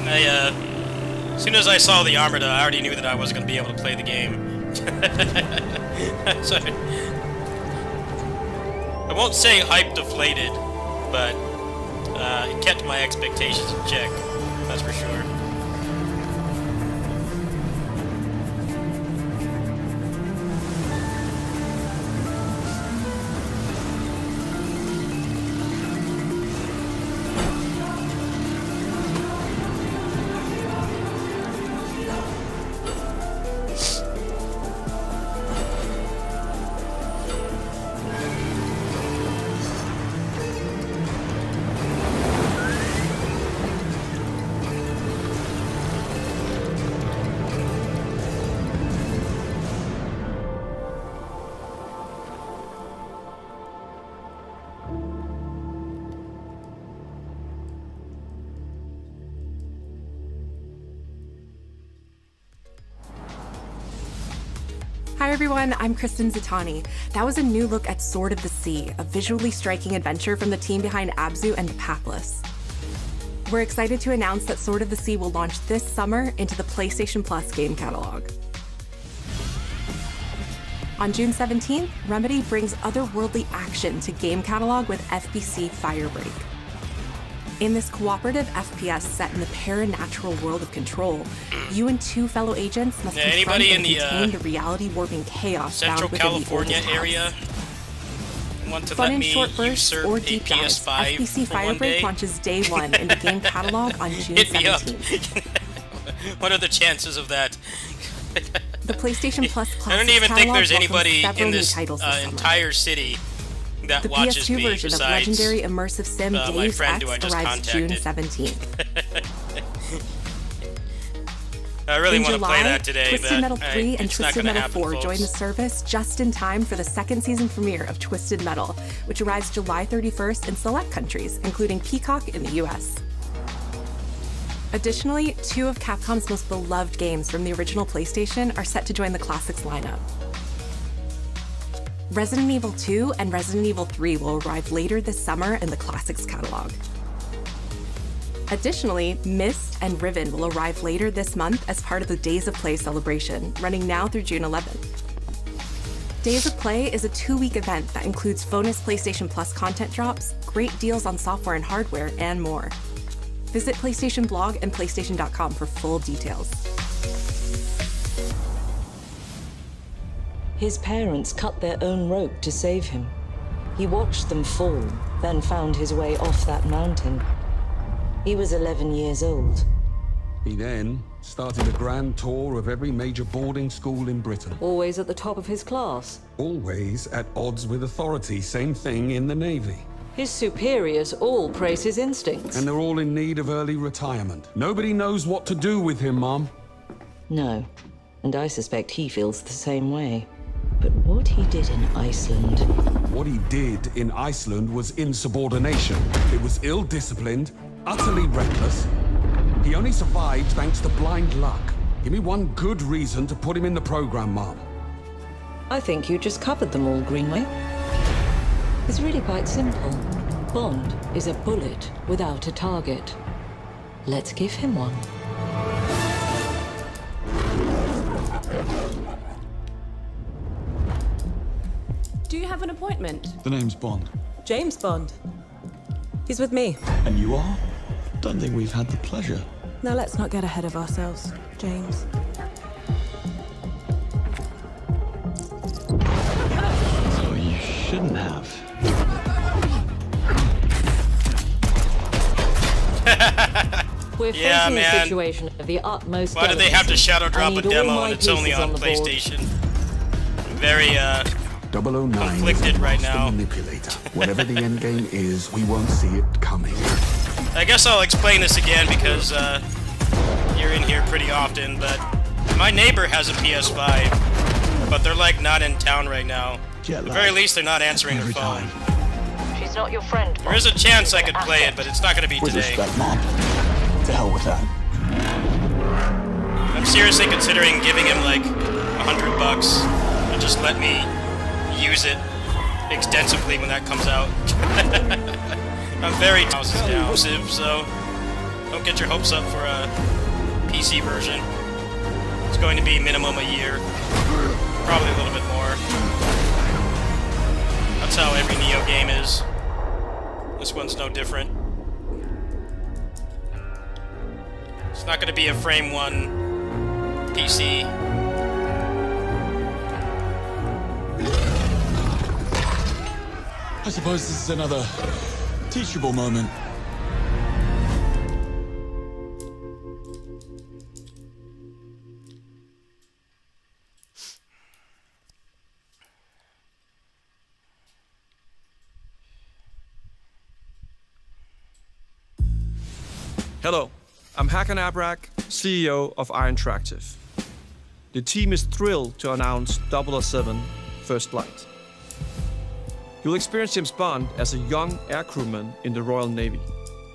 As soon as I saw the Armada, I already knew that I wasn't going to be able to play the game. So, I won't say hype deflated, but it kept my expectations in check, that's for sure. Hi everyone, I'm Kristen Zatani. That was a new look at Sword of the Sea, a visually striking adventure from the team behind Abzu and The Pathless. We're excited to announce that Sword of the Sea will launch this summer into the PlayStation Plus game catalog. On June 17th, Remedy brings otherworldly action to game catalog with FBC Firebreak. In this cooperative FPS set in the paranatural world of Control, you and two fellow agents must confront and contain the reality-warping chaos Central found within California the oldest area want to Fun let in me short bursts usurp or a deep dives, PS5 FBC for one day? Firebreak launches day one in the game catalog on June Hit me up. 17th. What are the chances of that? The PlayStation Plus Classics I don't even think catalog there's welcomes anybody several in new this titles this summer. entire city that The watches PS2 me version of besides legendary immersive sim my Deus friend Ex who I just arrives June contacted. 17th. I really In want to July, play that today, Twisted but Metal 3 and it's not Twisted gonna Metal happen, 4 folks. join the service just in time for the second season premiere of Twisted Metal, which arrives July 31st in select countries, including Peacock in the US. Additionally, two of Capcom's most beloved games from the original PlayStation are set to join the Classics lineup. Resident Evil 2 and Resident Evil 3 will arrive later this summer in the Classics catalog. Additionally, Myst and Riven will arrive later this month as part of the Days of Play celebration, running now through June 11th. Days of Play is a 2-week event that includes bonus PlayStation Plus content drops, great deals on software and hardware, and more. Visit PlayStation Blog and PlayStation.com for full details. His parents cut their own rope to save him. He watched them fall, then found his way off that mountain. He was 11 years old. He then started a grand tour of every major boarding school in Britain. Always at the top of his class. Always at odds with authority, same thing in the Navy. His superiors all praise his instincts. And they're all in need of early retirement. Nobody knows what to do with him, Mom. No, and I suspect he feels the same way. But what he did in Iceland... What he did in Iceland was insubordination. It was ill-disciplined, utterly reckless. He only survived thanks to blind luck. Give me one good reason to put him in the program, Mom. I think you just covered them all, Greenway. It's really quite simple. Bond is a bullet without a target. Let's give him one. appointment? The name's Bond. James Bond. He's with me. And you are? Don't think we've had the pleasure. Now let's not get ahead of ourselves, James. So you shouldn't have. We're Yeah, facing man. a situation of the utmost Why do they have to delicacy. shadow I drop a need all demo my and it's only pieces on the board. PlayStation? Very 009 conflicted is a right master now. manipulator. Whatever the end game is, we won't see it coming. I guess I'll explain this again because you're in here pretty often, but my neighbor has a PS5, but they're like not in town right now. At the very least, they're not answering their phone. She's not your friend. There is a chance I could play it, but it's not going to be With today. respect, Mom. To hell with that. I'm seriously considering giving him like $100 and just let me use it extensively when that comes out. I'm very houses down, so don't get your hopes up for a PC version. It's going to be minimum a year, probably a little bit more. That's how every Neo game is. This one's no different. It's not going to be a Frame 1 PC. I suppose this is another teachable moment. Hello, I'm Hakan Abrak, CEO of Iron Interactive. The team is thrilled to announce 007 First Flight. You'll experience James Bond as a young air crewman in the Royal Navy.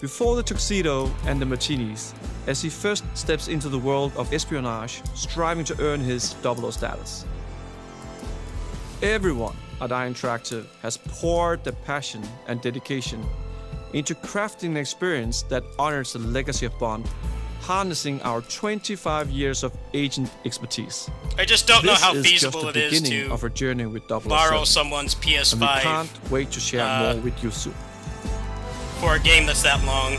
Before the tuxedo and the martinis, as he first steps into the world of espionage, striving to earn his 00 status. Everyone at Iron Interactive has poured their passion and dedication into crafting an experience that honors the legacy of Bond, harnessing our 25 years of agent expertise. I just don't know how This feasible is it just is the beginning to of our journey with 007. borrow someone's And we PS5 can't wait to share more with you soon. for a game that's that long.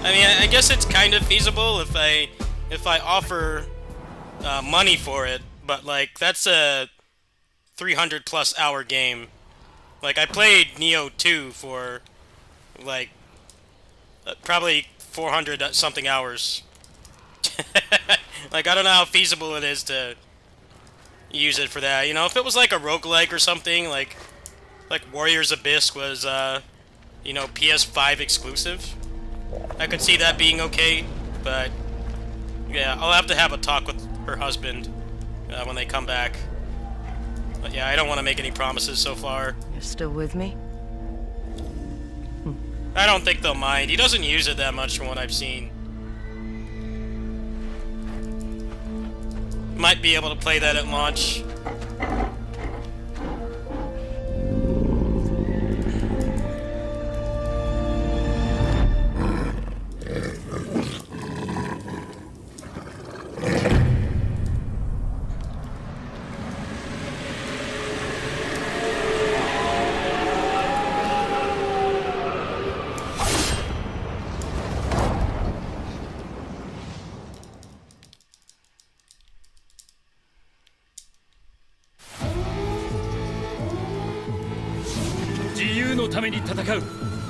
I mean, I guess it's kind of feasible if I offer money for it, but like that's a 300+ hour game. Like I played Neo 2 for like probably 400 something hours. Like I don't know how feasible it is to use it for that. You know, if it was like a roguelike or something, like Warriors Abyss was you know, PS5 exclusive, I could see that being okay, but yeah, I'll have to have a talk with her husband when they come back. But yeah, I don't want to make any promises so far. You're still with me? I don't think they'll mind. He doesn't use it that much from what I've seen. Might be able to play that at launch.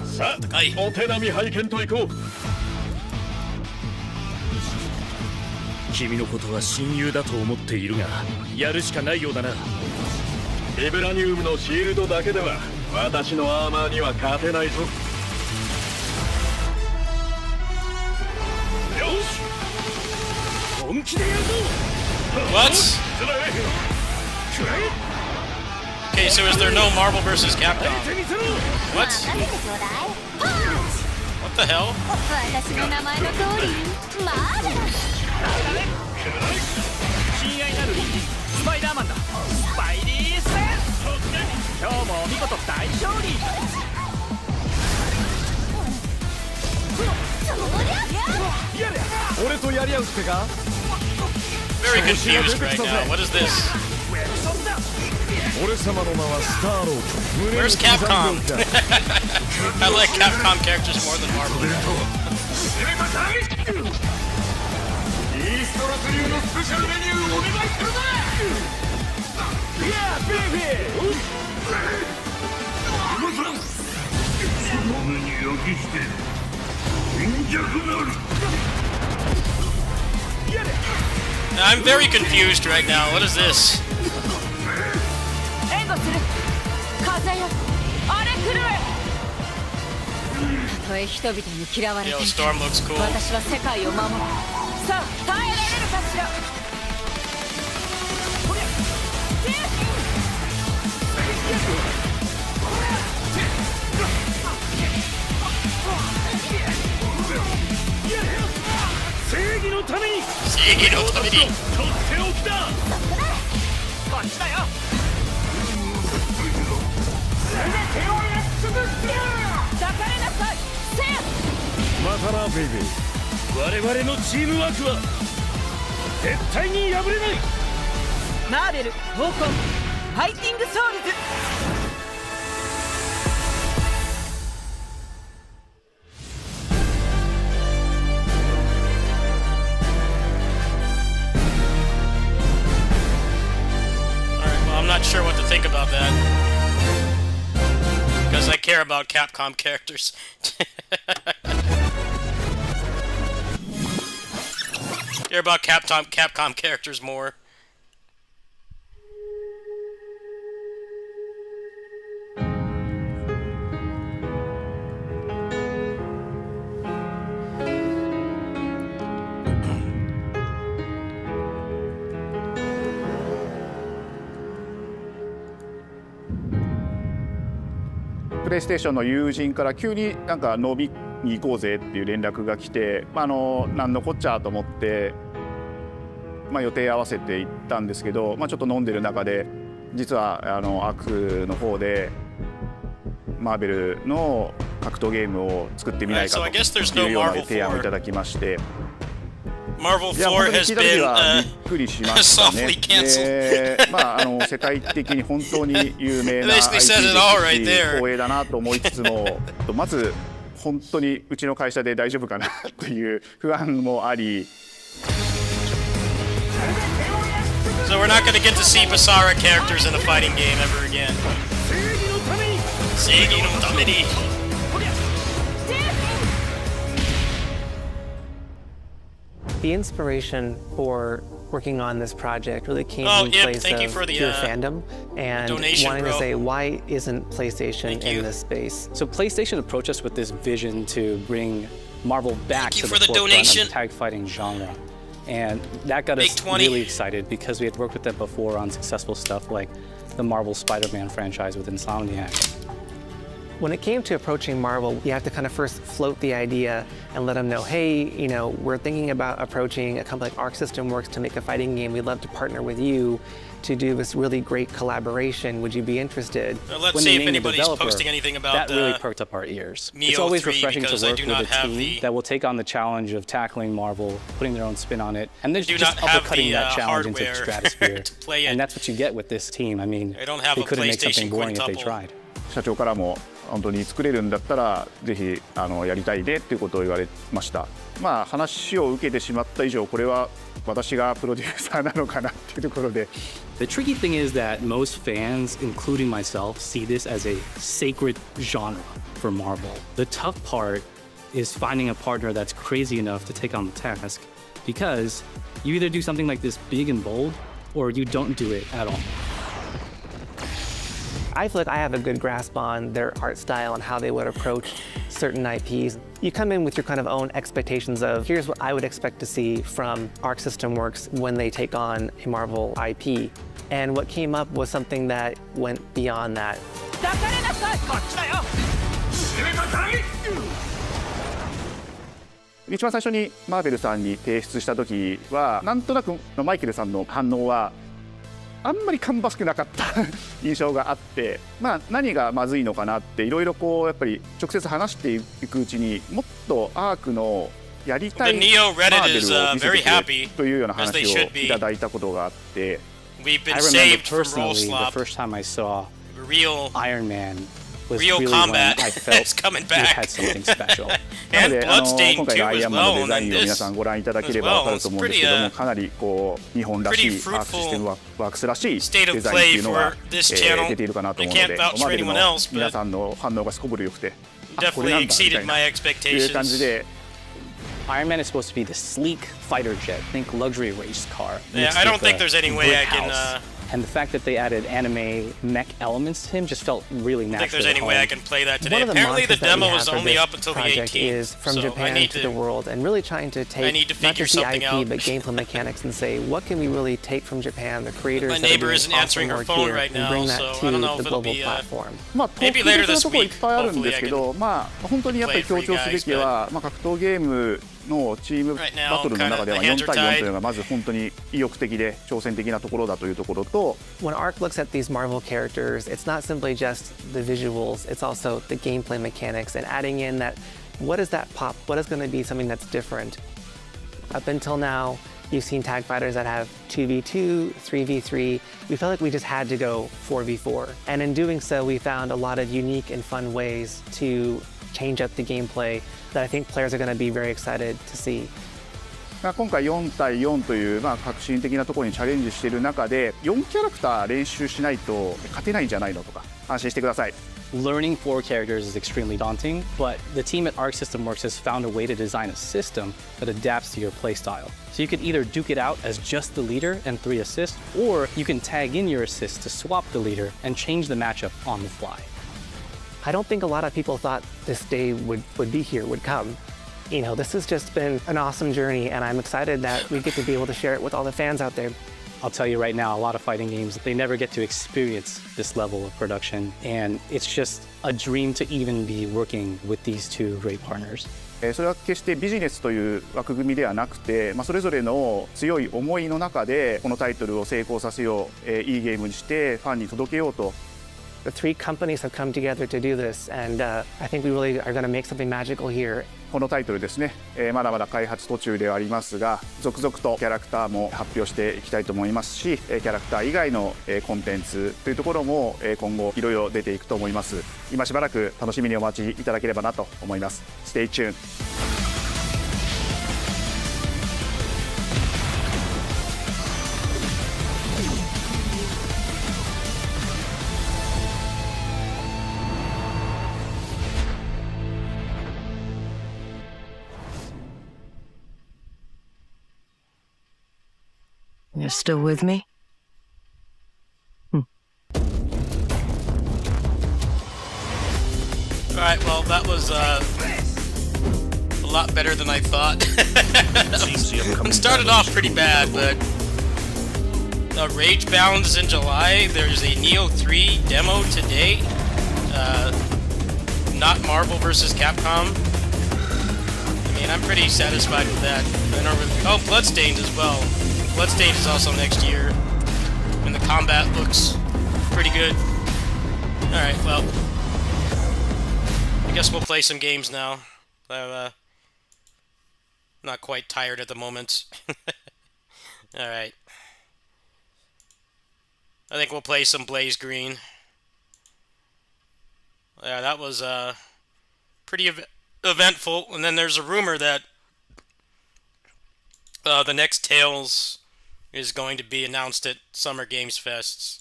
さあ、お手並み拝見といこう。君のことは親友だと思っているが、やるしかないようだな。ビブラニウムのシールドだけでは私のアーマーには勝てないぞ。よし、本気でやるぞ。What? Okay, so is there no Marvel vs. Capcom? What? What the hell? 私の名前の通り、マーベラス。親愛なるリンジ、スパイダーマンだ。スパイリーセンス。今日もお見事大勝利。俺とやり合うってか？ Very confused right now. What is this? Where's Capcom? I like Capcom characters more than Marvel. Yeah, baby! I'm very confused right now. What is this? Yo, Storm looks cool. I'm not sure what to think about that. Because I care about Capcom characters. Care about Capcom characters more.プレイステーションの友人から急になんか飲みに行こうぜっていう連絡が来て、なんのこっちゃと思って、予定合わせて行ったんですけど、ちょっと飲んでる中で実はアークの方でマーベルの格闘ゲームを作ってみないかというような提案をいただきまして。Marvel 4 has been softly canceled. 世界的に本当に有名な IP ですし、光栄だなと思いつつも、まず本当にうちの会社で大丈夫かなという不安もあり。So we're not going to get to see Basara characters in a fighting game ever again. 正義のために。The inspiration for working on this project really came from a place of pure fandom and wanting to say, why isn't PlayStation in this space? So PlayStation approached us with this vision to bring Marvel back to the forefront of the tag fighting genre. And that got us really excited because we had worked with them before on successful stuff like the Marvel Spider-Man franchise with Insomniac. When it came to approaching Marvel, you have to kind of first float the idea and let them know, hey, we're thinking about approaching a company like Arc System Works to make a fighting game. We'd love to partner with you to do this really great collaboration. Would you be interested? Let's see if anybody's posting anything about that. Really perked up our ears. Neo it's always 3 refreshing to work with a team that will take on the challenge of tackling Marvel, putting their own spin on it, and then just uppercutting that challenge into the stratosphere. And that's what you get with this team. I mean, they couldn't make something boring if they tried. 社長からも本当に作れるんだったらぜひやりたいねっていうことを言われました。話を受けてしまった以上これは私がプロデューサーなのかなっていうところで。The tricky thing is that most fans, including myself, see this as a sacred genre for Marvel. The tough part is finding a partner that's crazy enough to take on the task, because you either do something like this big and bold, or you don't do it at all. I feel like I have a good grasp on their art style and how they would approach certain IPs. You come in with your kind of own expectations of, here's what I would expect to see from Arc System Works when they take on a Marvel IP. And what came up was something that went beyond that. 一番最初にマーベルさんに提出した時はなんとなくマイケルさんの反応はあんまり芳しくなかった印象があって、何がまずいのかなっていろいろやっぱり直接話していくうちにもっとアークのやりたいマーベルを見せてくれというような話をいただいたことがあって。We've been I remember saved from roll personally the slop. first time I saw Real Iron Man was real really combat when I felt is coming it back. had something special. なの And で、Bloodstained 今回の too アイ as アンマンの well, デザ and イ then ンを皆 this さんご覧いただけれ as ば well. 分かると思うんですけど It's も、 pretty, かなりこう日本らしい pretty アークシステムワークスらしい state of デザインっていうの play が for this channel. 出ているかなと思う I の can't で、 vouch ま for あで anyone も else, 皆 but さんの反応がすこぶる良くて、あ、これ definitely なんだみた exceeded い my なっていう感じ expectations. で。 Iron Man is supposed to be the sleek fighter jet, think luxury race car. Yeah, mixed I don't with think a there's any way brick I can, house. And the fact that they added anime mech elements to him just felt really I natural. think there's any way I can play that today. One of the Apparently the mantras that we demo have is for only this up until the project 18th. is from so Japan I need to the world, and really trying to take need to not figure just the something IP out. but gameplay mechanics and say what can we really take from Japan, the creators My that are neighbor doing isn't awesome answering her work phone here, right and now, bring that so I to don't know the if it'll global be, platform. まあ、Maybe 特 later 別な this ところい week. っぱいあるんですけ Hopefully I ど、まあ本当にやっぱり play for 強 you 調すべ guys, きは、まあ、格闘ゲームのチームバトルの中では now, 4 kinda 対 the hands are 4というのがまず本当に意欲的で挑戦的なところだというところと、 When ARC looks at these Marvel characters, it's not simply just the visuals, it's also the gameplay mechanics and adding in that what is that pop? What is going to be something that's different? Up until now, you've seen tag fighters that have 2v2, 3v3. We felt like we just had to go 4v4. And in doing so, we found a lot of unique and fun ways to change up the gameplay that I think players are going to be very excited to see. まあ今回4対4という、まあ、革新的なところにチャレンジしている中で4キャラクター練習しないと勝てないんじゃないのとか安心してください。 Learning 4 characters is extremely daunting, but the team at Arc System Works has found a way to design a system that adapts to your playstyle. So you could either duke it out as just the leader and 3 assists, or you can tag in your assists to swap the leader and change the matchup on the fly. I don't think a lot of people thought this day would be here, would come. You know, this has just been an awesome journey, and I'm excited that we get to be able to share it with all the fans out there. I'll tell you right now, a lot of fighting games, they never get to experience this level of production, and it's just a dream to even be working with these two great partners. それは決してビジネスという枠組みではなくて、まあ、それぞれの強い思いの中でこのタイトルを成功させよう、いいゲームにしてファンに届けようと。The 3 companies have come together to do this, and I think we really are going to make something magical here. このタイトルですね、まだまだ開発途中ではありますが、続々とキャラクターも発表していきたいと思いますし、キャラクター以外のコンテンツというところも今後いろいろ出ていくと思います。今しばらく楽しみにお待ちいただければなと思います。Stay tuned. You're still with me? Alright, well, that was a lot better than I thought. It started off pretty bad, but Rage Bounds in July. There's a Neo 3 demo today. Not Marvel vs. Capcom. I mean, I'm pretty satisfied with that. I don't really... Oh, Bloodstained as well. Bloodstained is also next year. And the combat looks pretty good. Alright, well... I guess we'll play some games now. I'm not quite tired at the moment. Alright. I think we'll play some Blaze Green. Yeah, that was pretty eventful. And then there's a rumor that the next Tales is going to be announced at Summer Games Fests.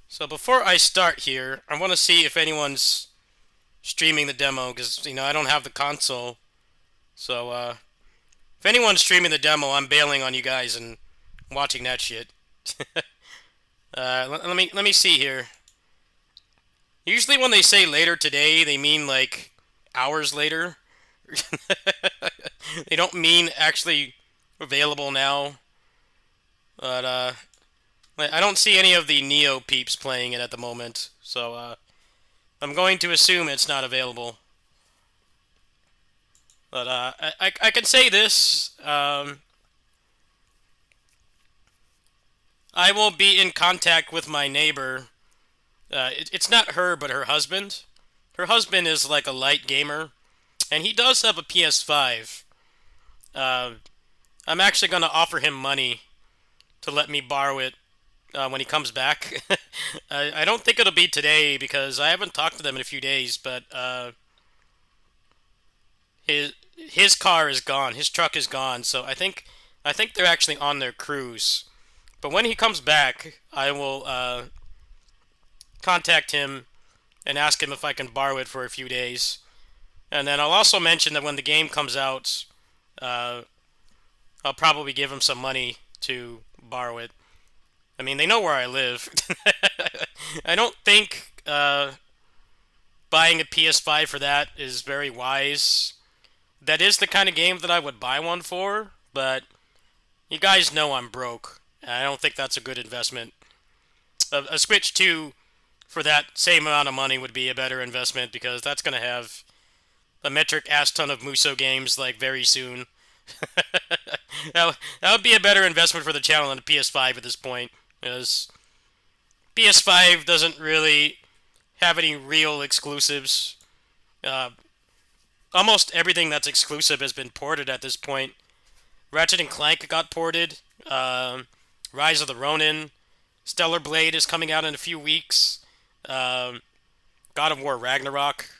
So before I start here, I want to see if anyone's streaming the demo, because, you know, I don't have the console. So, if anyone's streaming the demo, I'm bailing on you guys and watching that shit. Let me see here. Usually when they say later today, they mean, like, hours later. They don't mean actually available now. But, I don't see any of the Neo peeps playing it at the moment, so I'm going to assume it's not available. But I can say this, I will be in contact with my neighbor. It's not her, but her husband. Her husband is like a light gamer, and he does have a PS5. I'm actually going to offer him money to let me borrow it when he comes back. I don't think it'll be today because I haven't talked to them in a few days, but his car is gone. His truck is gone, so I think they're actually on their cruise. But when he comes back, I will contact him and ask him if I can borrow it for a few days. And then I'll also mention that when the game comes out, I'll probably give him some money to borrow it. I mean, they know where I live. I don't think buying a PS5 for that is very wise. That is the kind of game that I would buy one for, but you guys know I'm broke. I don't think that's a good investment. A Switch 2 for that same amount of money would be a better investment because that's going to have a metric ass ton of Muso games like very soon. that would be a better investment for the channel than a PS5 at this point, because PS5 doesn't really have any real exclusives. Almost everything that's exclusive has been ported at this point. Ratchet & Clank got ported. Rise of the Ronin. Stellar Blade is coming out in a few weeks. God of War Ragnarok.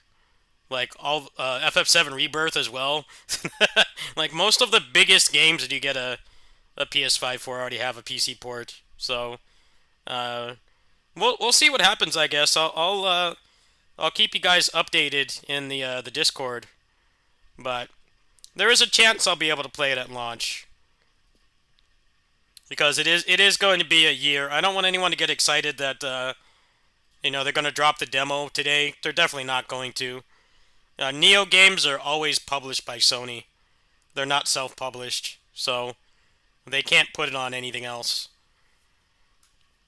Like, all FF7 Rebirth as well. Like, most of the biggest games that you get a PS5 for already have a PC port. So, we'll see what happens, I guess. I'll keep you guys updated in the Discord. But there is a chance I'll be able to play it at launch. Because it is going to be a year. I don't want anyone to get excited that, they're going to drop the demo today. They're definitely not going to. Neo games are always published by Sony. They're not self-published, so they can't put it on anything else.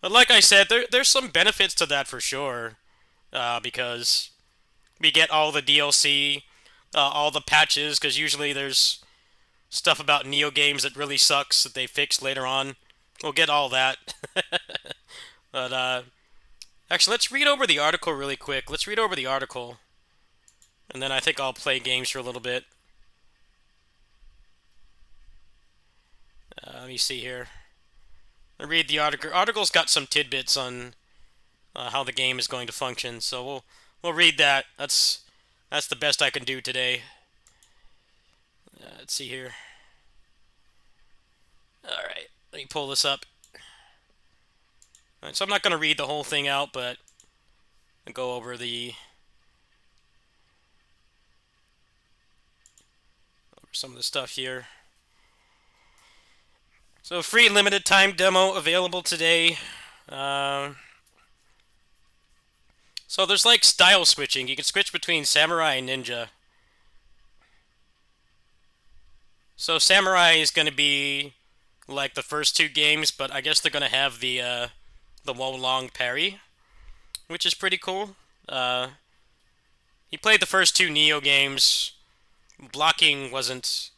But like I said, there's some benefits to that for sure. Because we get all the DLC, all the patches, because usually there's stuff about Neo games that really sucks that they fix later on. We'll get all that. But, actually, let's read over the article really quick. Let's read over the article. And then I think I'll play games for a little bit. Let me see here. I read the article. Article's got some tidbits on how the game is going to function, so we'll read that. That's the best I can do today. Let's see here. Alright, let me pull this up. Alright, so I'm not going to read the whole thing out, but I'll go over some of the stuff here. So, free limited time demo available today. So there's like style switching. You can switch between Samurai and Ninja. So Samurai is going to be like the first two games, but I guess they're going to have the Wo-Long parry, which is pretty cool. You played the first two Neo games. Blocking wasn't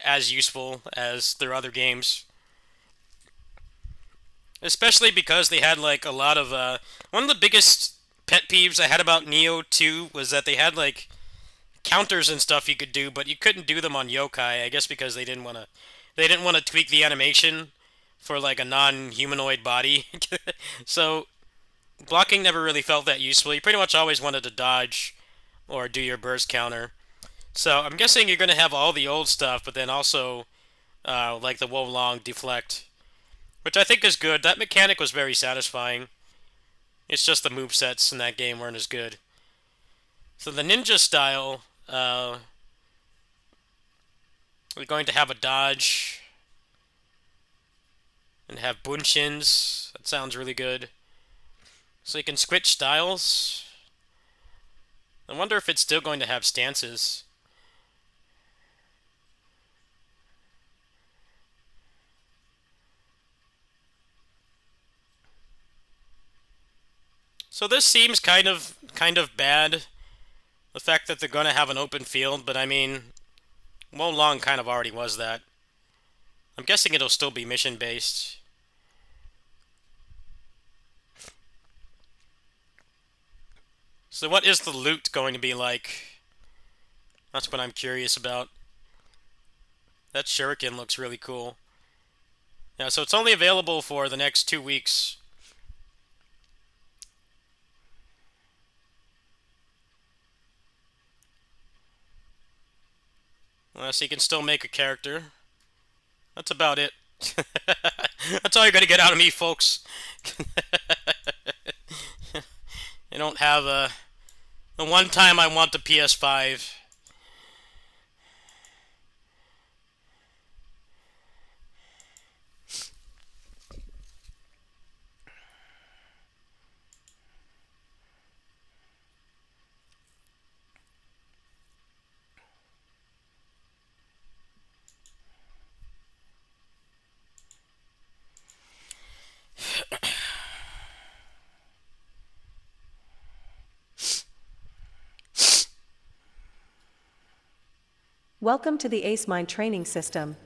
as useful as their other games. Especially because they had like a lot of... one of the biggest pet peeves I had about Neo 2 was that they had like counters and stuff you could do, but you couldn't do them on yokai. I guess because they didn't want to tweak the animation for like a non-humanoid body. So blocking never really felt that useful. You pretty much always wanted to dodge or do your burst counter. So I'm guessing you're going to have all the old stuff, but then also like the Wo-Long deflect, which I think is good. That mechanic was very satisfying. It's just the movesets in that game weren't as good. So the ninja style, we're going to have a dodge and have bunshins. That sounds really good. So you can switch styles. I wonder if it's still going to have stances. So this seems kind of bad, the fact that they're going to have an open field, but I mean, Wo-Long kind of already was that. I'm guessing it'll still be mission-based. So what is the loot going to be like? That's what I'm curious about. That shuriken looks really cool. Yeah, so it's only available for the next 2 weeks. So you can still make a character. That's about it. That's all you're gonna get out of me, folks. I don't have the one time I want the PS5. Welcome to the Ace Mind training system.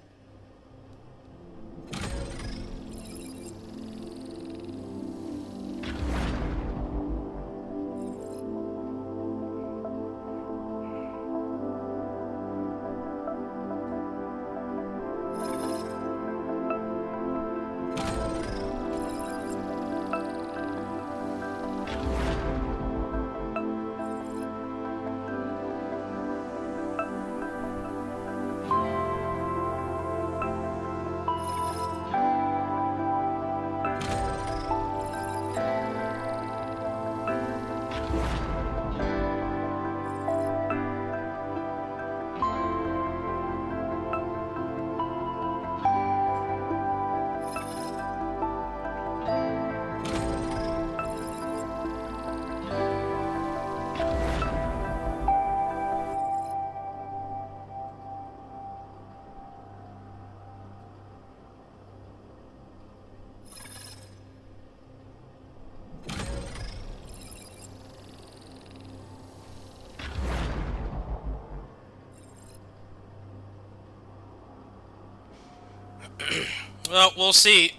Well, we'll see.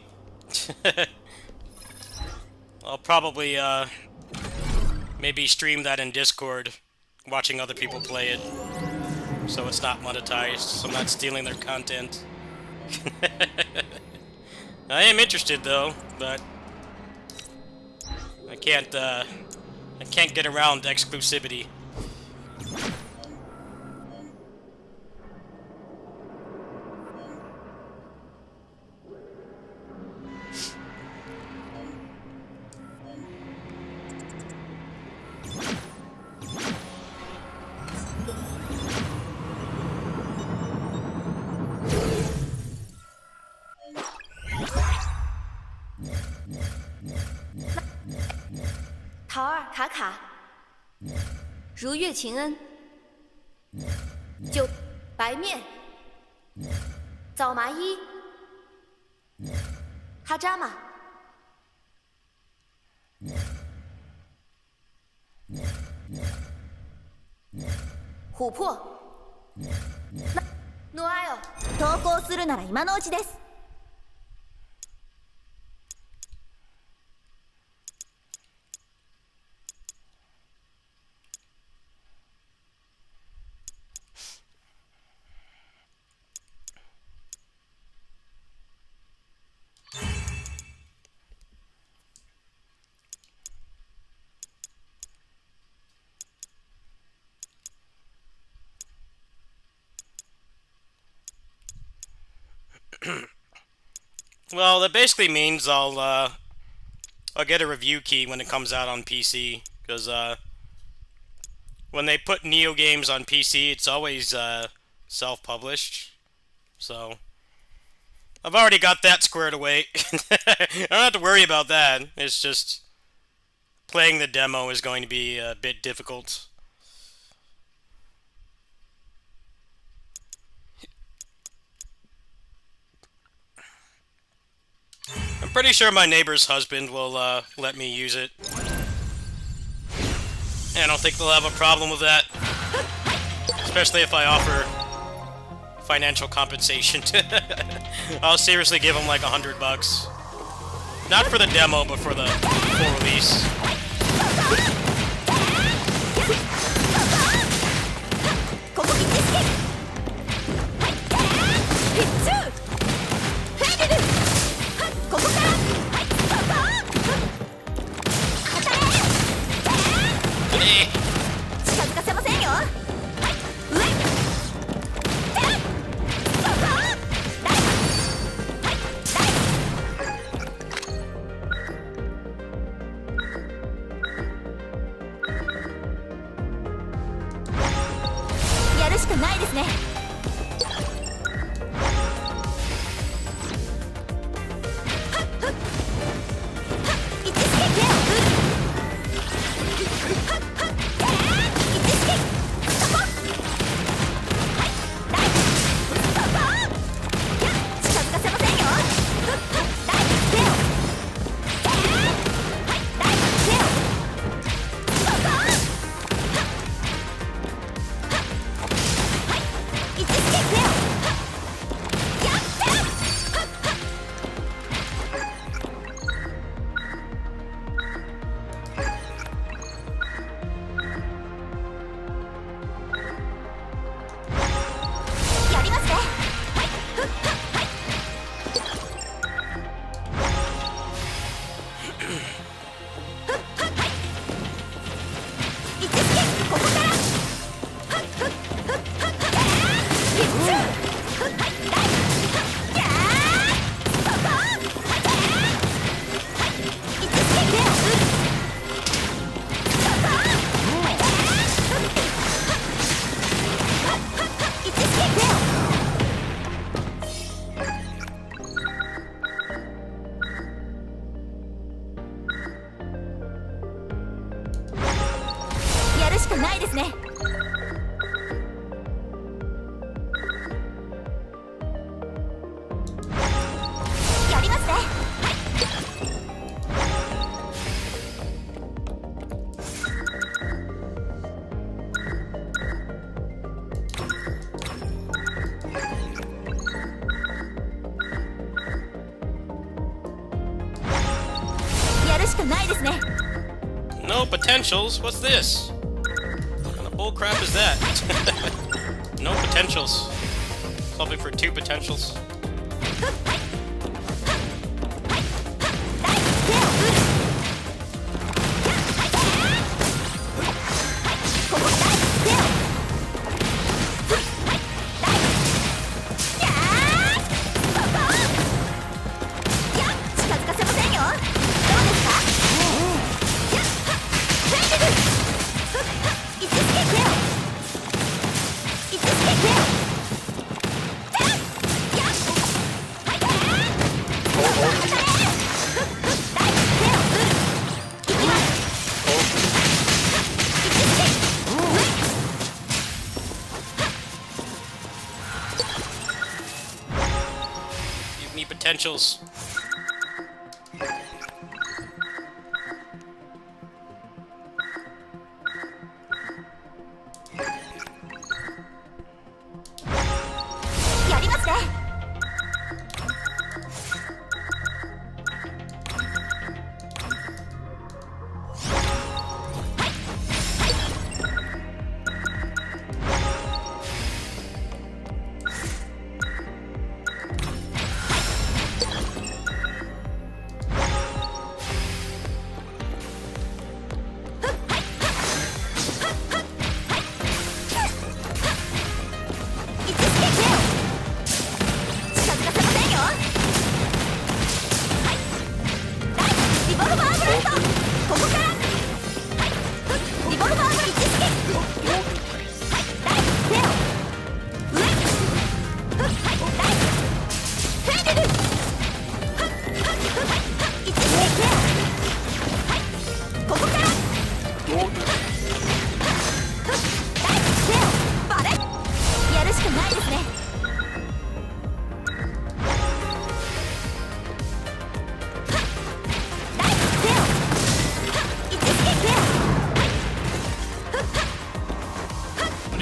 I'll probably, maybe stream that in Discord, watching other people play it, so it's not monetized, so I'm not stealing their content. I am interested, though, but I can't get around exclusivity.桃儿、卡卡，如月情恩，就白面，枣麻衣，哈扎玛，琥珀，ノアよ。投稿するなら今のうちです。Well, that basically means I'll get a review key when it comes out on PC, because when they put Neo games on PC, it's always self-published. So I've already got that squared away. I don't have to worry about that. It's just playing the demo is going to be a bit difficult. I'm pretty sure my neighbor's husband will let me use it. I don't think they'll have a problem with that. Especially if I offer financial compensation. I'll seriously give him like $100. Not for the demo, but for the full release. Hey. 近づかせませんよ。はい、上。やるしかないですね。やるしかないですね。やりますね。やるしかないですね。No potentials? What's this? What kind of bullcrap is that? No potentials. Something for 2 potentials. Give me potentials.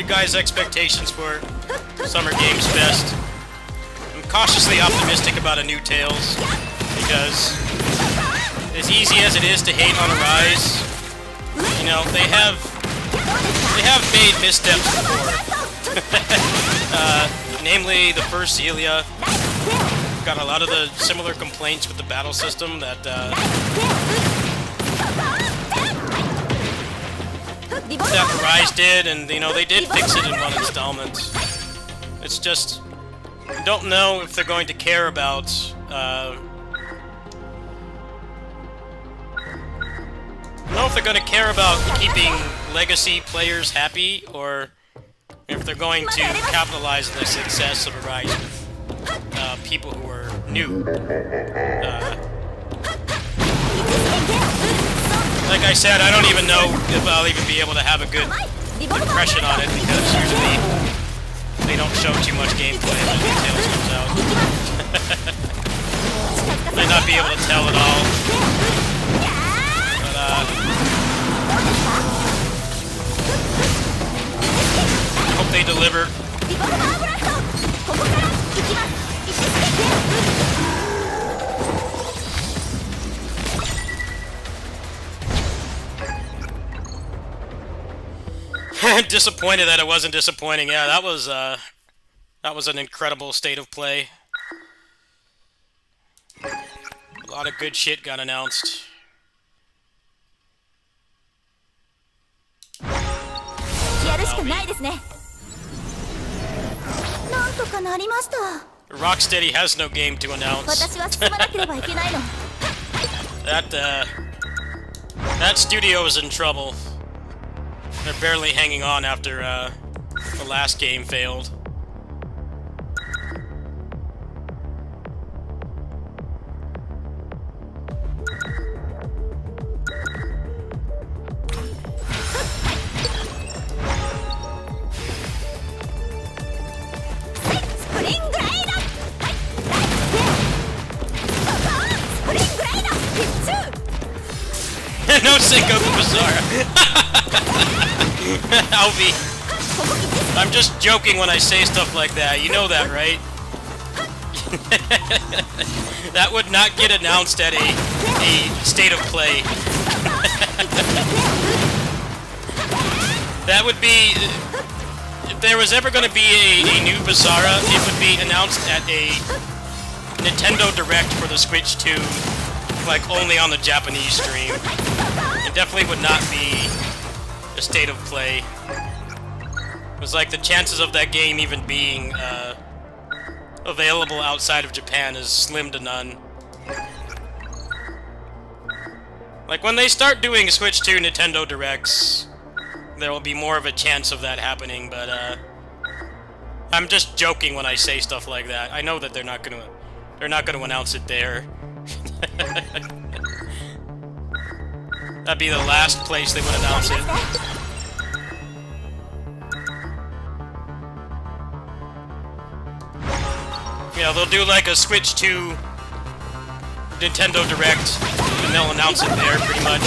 Guys' expectations for Summer Games Fest. I'm cautiously optimistic about a new Tales because as easy as it is to hate on Arise, you know, they have made missteps before. Namely, the first Xillia got a lot of the similar complaints with the battle system that that Arise did, and you know they did fix it in one installment. It's just I don't know if they're going to care about. I don't know if they're going to care about keeping legacy players happy, or if they're going to capitalize on the success of Arise with people who are new. Like I said, I don't even know if I'll even be able to have a good impression on it, because usually they don't show too much gameplay when Tales comes out. Might not be able to tell at all. But, I hope they deliver. Disappointed that it wasn't disappointing. Yeah, that was an incredible state of play. A lot of good shit got announced. Rocksteady has no game to announce. That studio is in trouble. They're barely hanging on after the last game failed. No Sengoku Basara. Alvi. I'm just joking when I say stuff like that. You know that, right? That would not get announced at a state of play. That would be... If there was ever going to be a new Basara, it would be announced at a Nintendo Direct for the Switch 2, like only on the Japanese stream. It definitely would not be a state of play. It was like the chances of that game even being available outside of Japan is slim to none. Like when they start doing Switch 2 Nintendo Directs, there will be more of a chance of that happening, but I'm just joking when I say stuff like that. I know that they're not gonna announce it there. That'd be the last place they would announce it. Yeah, they'll do like a Switch 2 Nintendo Direct, and they'll announce it there pretty much.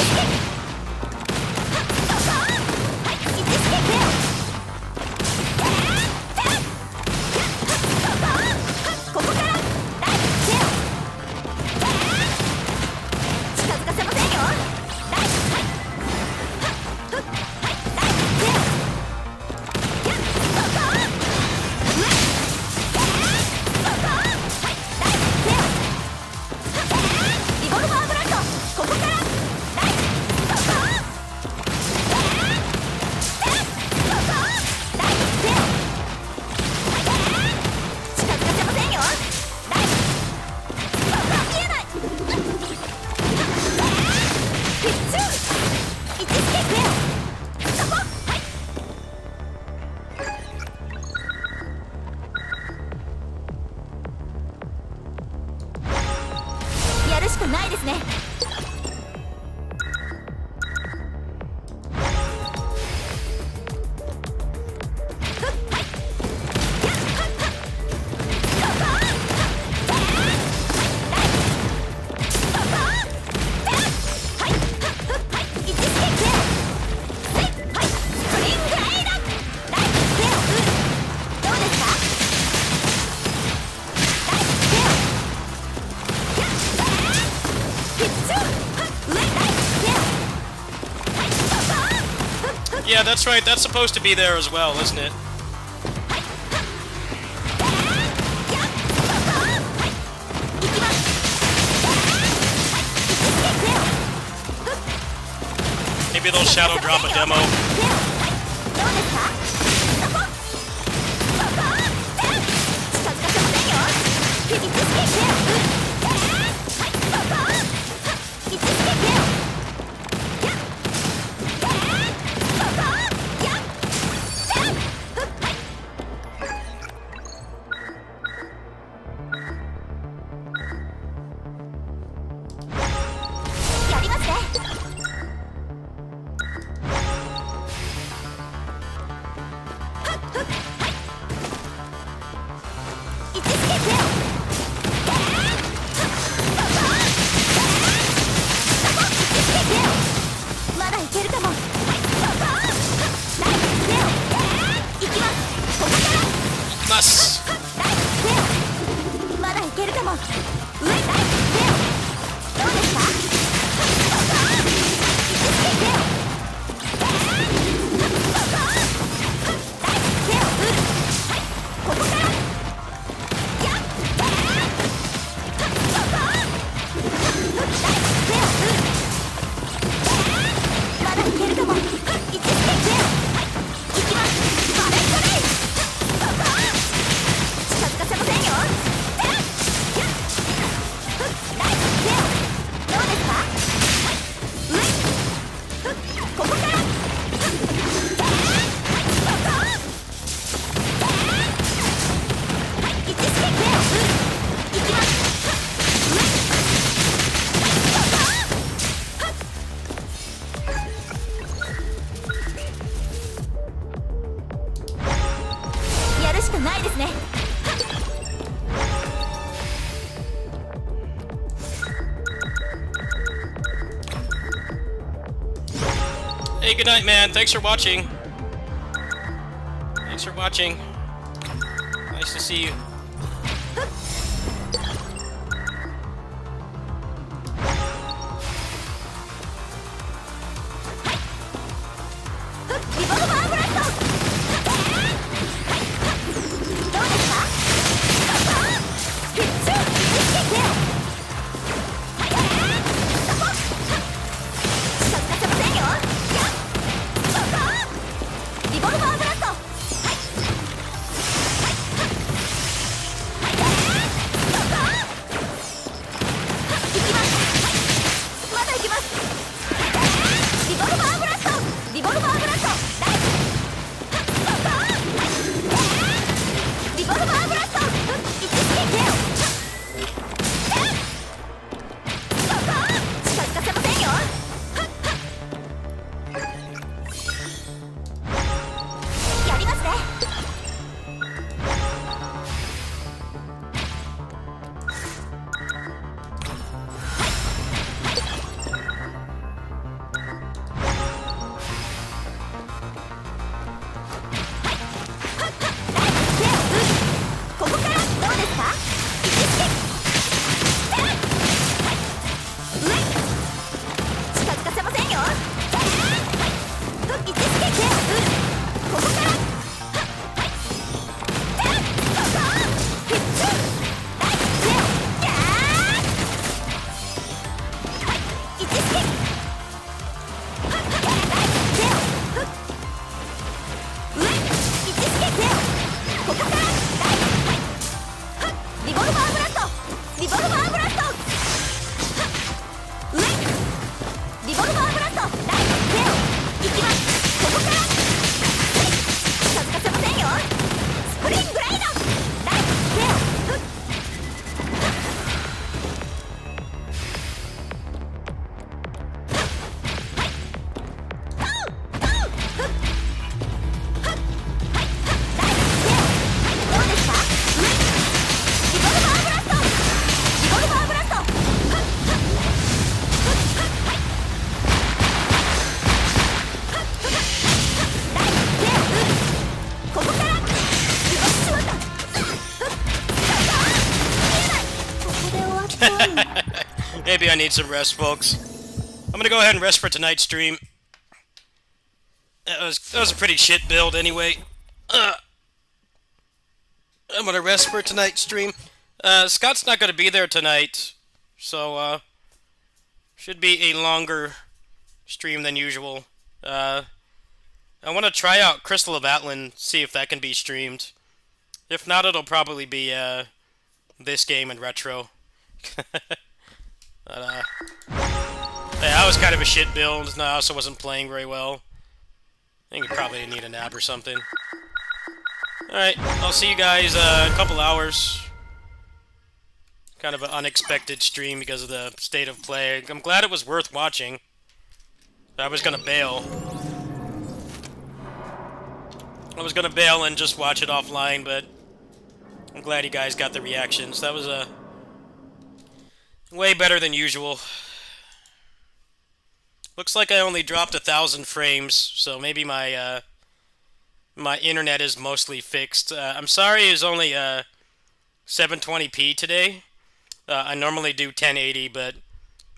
Yeah, that's right. That's supposed to be there as well, isn't it? They Maybe they'll shadow drop a demo. Hey, good night, man. Thanks for watching. Thanks for watching. Nice to see you. Maybe I need some rest, folks. I'm gonna go ahead and rest for tonight's stream. That was a pretty shit build anyway. I'm gonna rest for tonight's stream. Scott's not gonna be there tonight, so should be a longer stream than usual. I want to try out Crystal of Atlan, see if that can be streamed. If not, it'll probably be this game and Retro. But, yeah, that was kind of a shit build, and I also wasn't playing very well. I think you probably need a nap or something. Alright, I'll see you guys in a couple hours. Kind of an unexpected stream because of the state of play. I'm glad it was worth watching. I was gonna bail. I was gonna bail and just watch it offline, but I'm glad you guys got the reactions. That was way better than usual. Looks like I only dropped 1,000 frames, so maybe my my internet is mostly fixed. I'm sorry it's only 720p today. I normally do 1080, but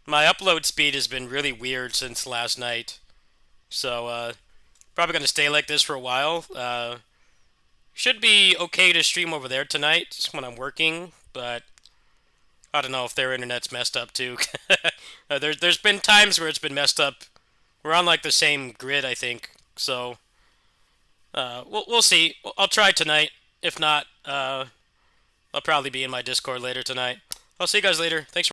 my upload speed has been really weird since last night. So, probably going to stay like this for a while. Should be okay to stream over there tonight when I'm working, but I don't know if their internet's messed up too. There's been times where it's been messed up. We're on like the same grid, I think. So we'll see. I'll try tonight. If not, I'll probably be in my Discord later tonight. I'll see you guys later. Thanks for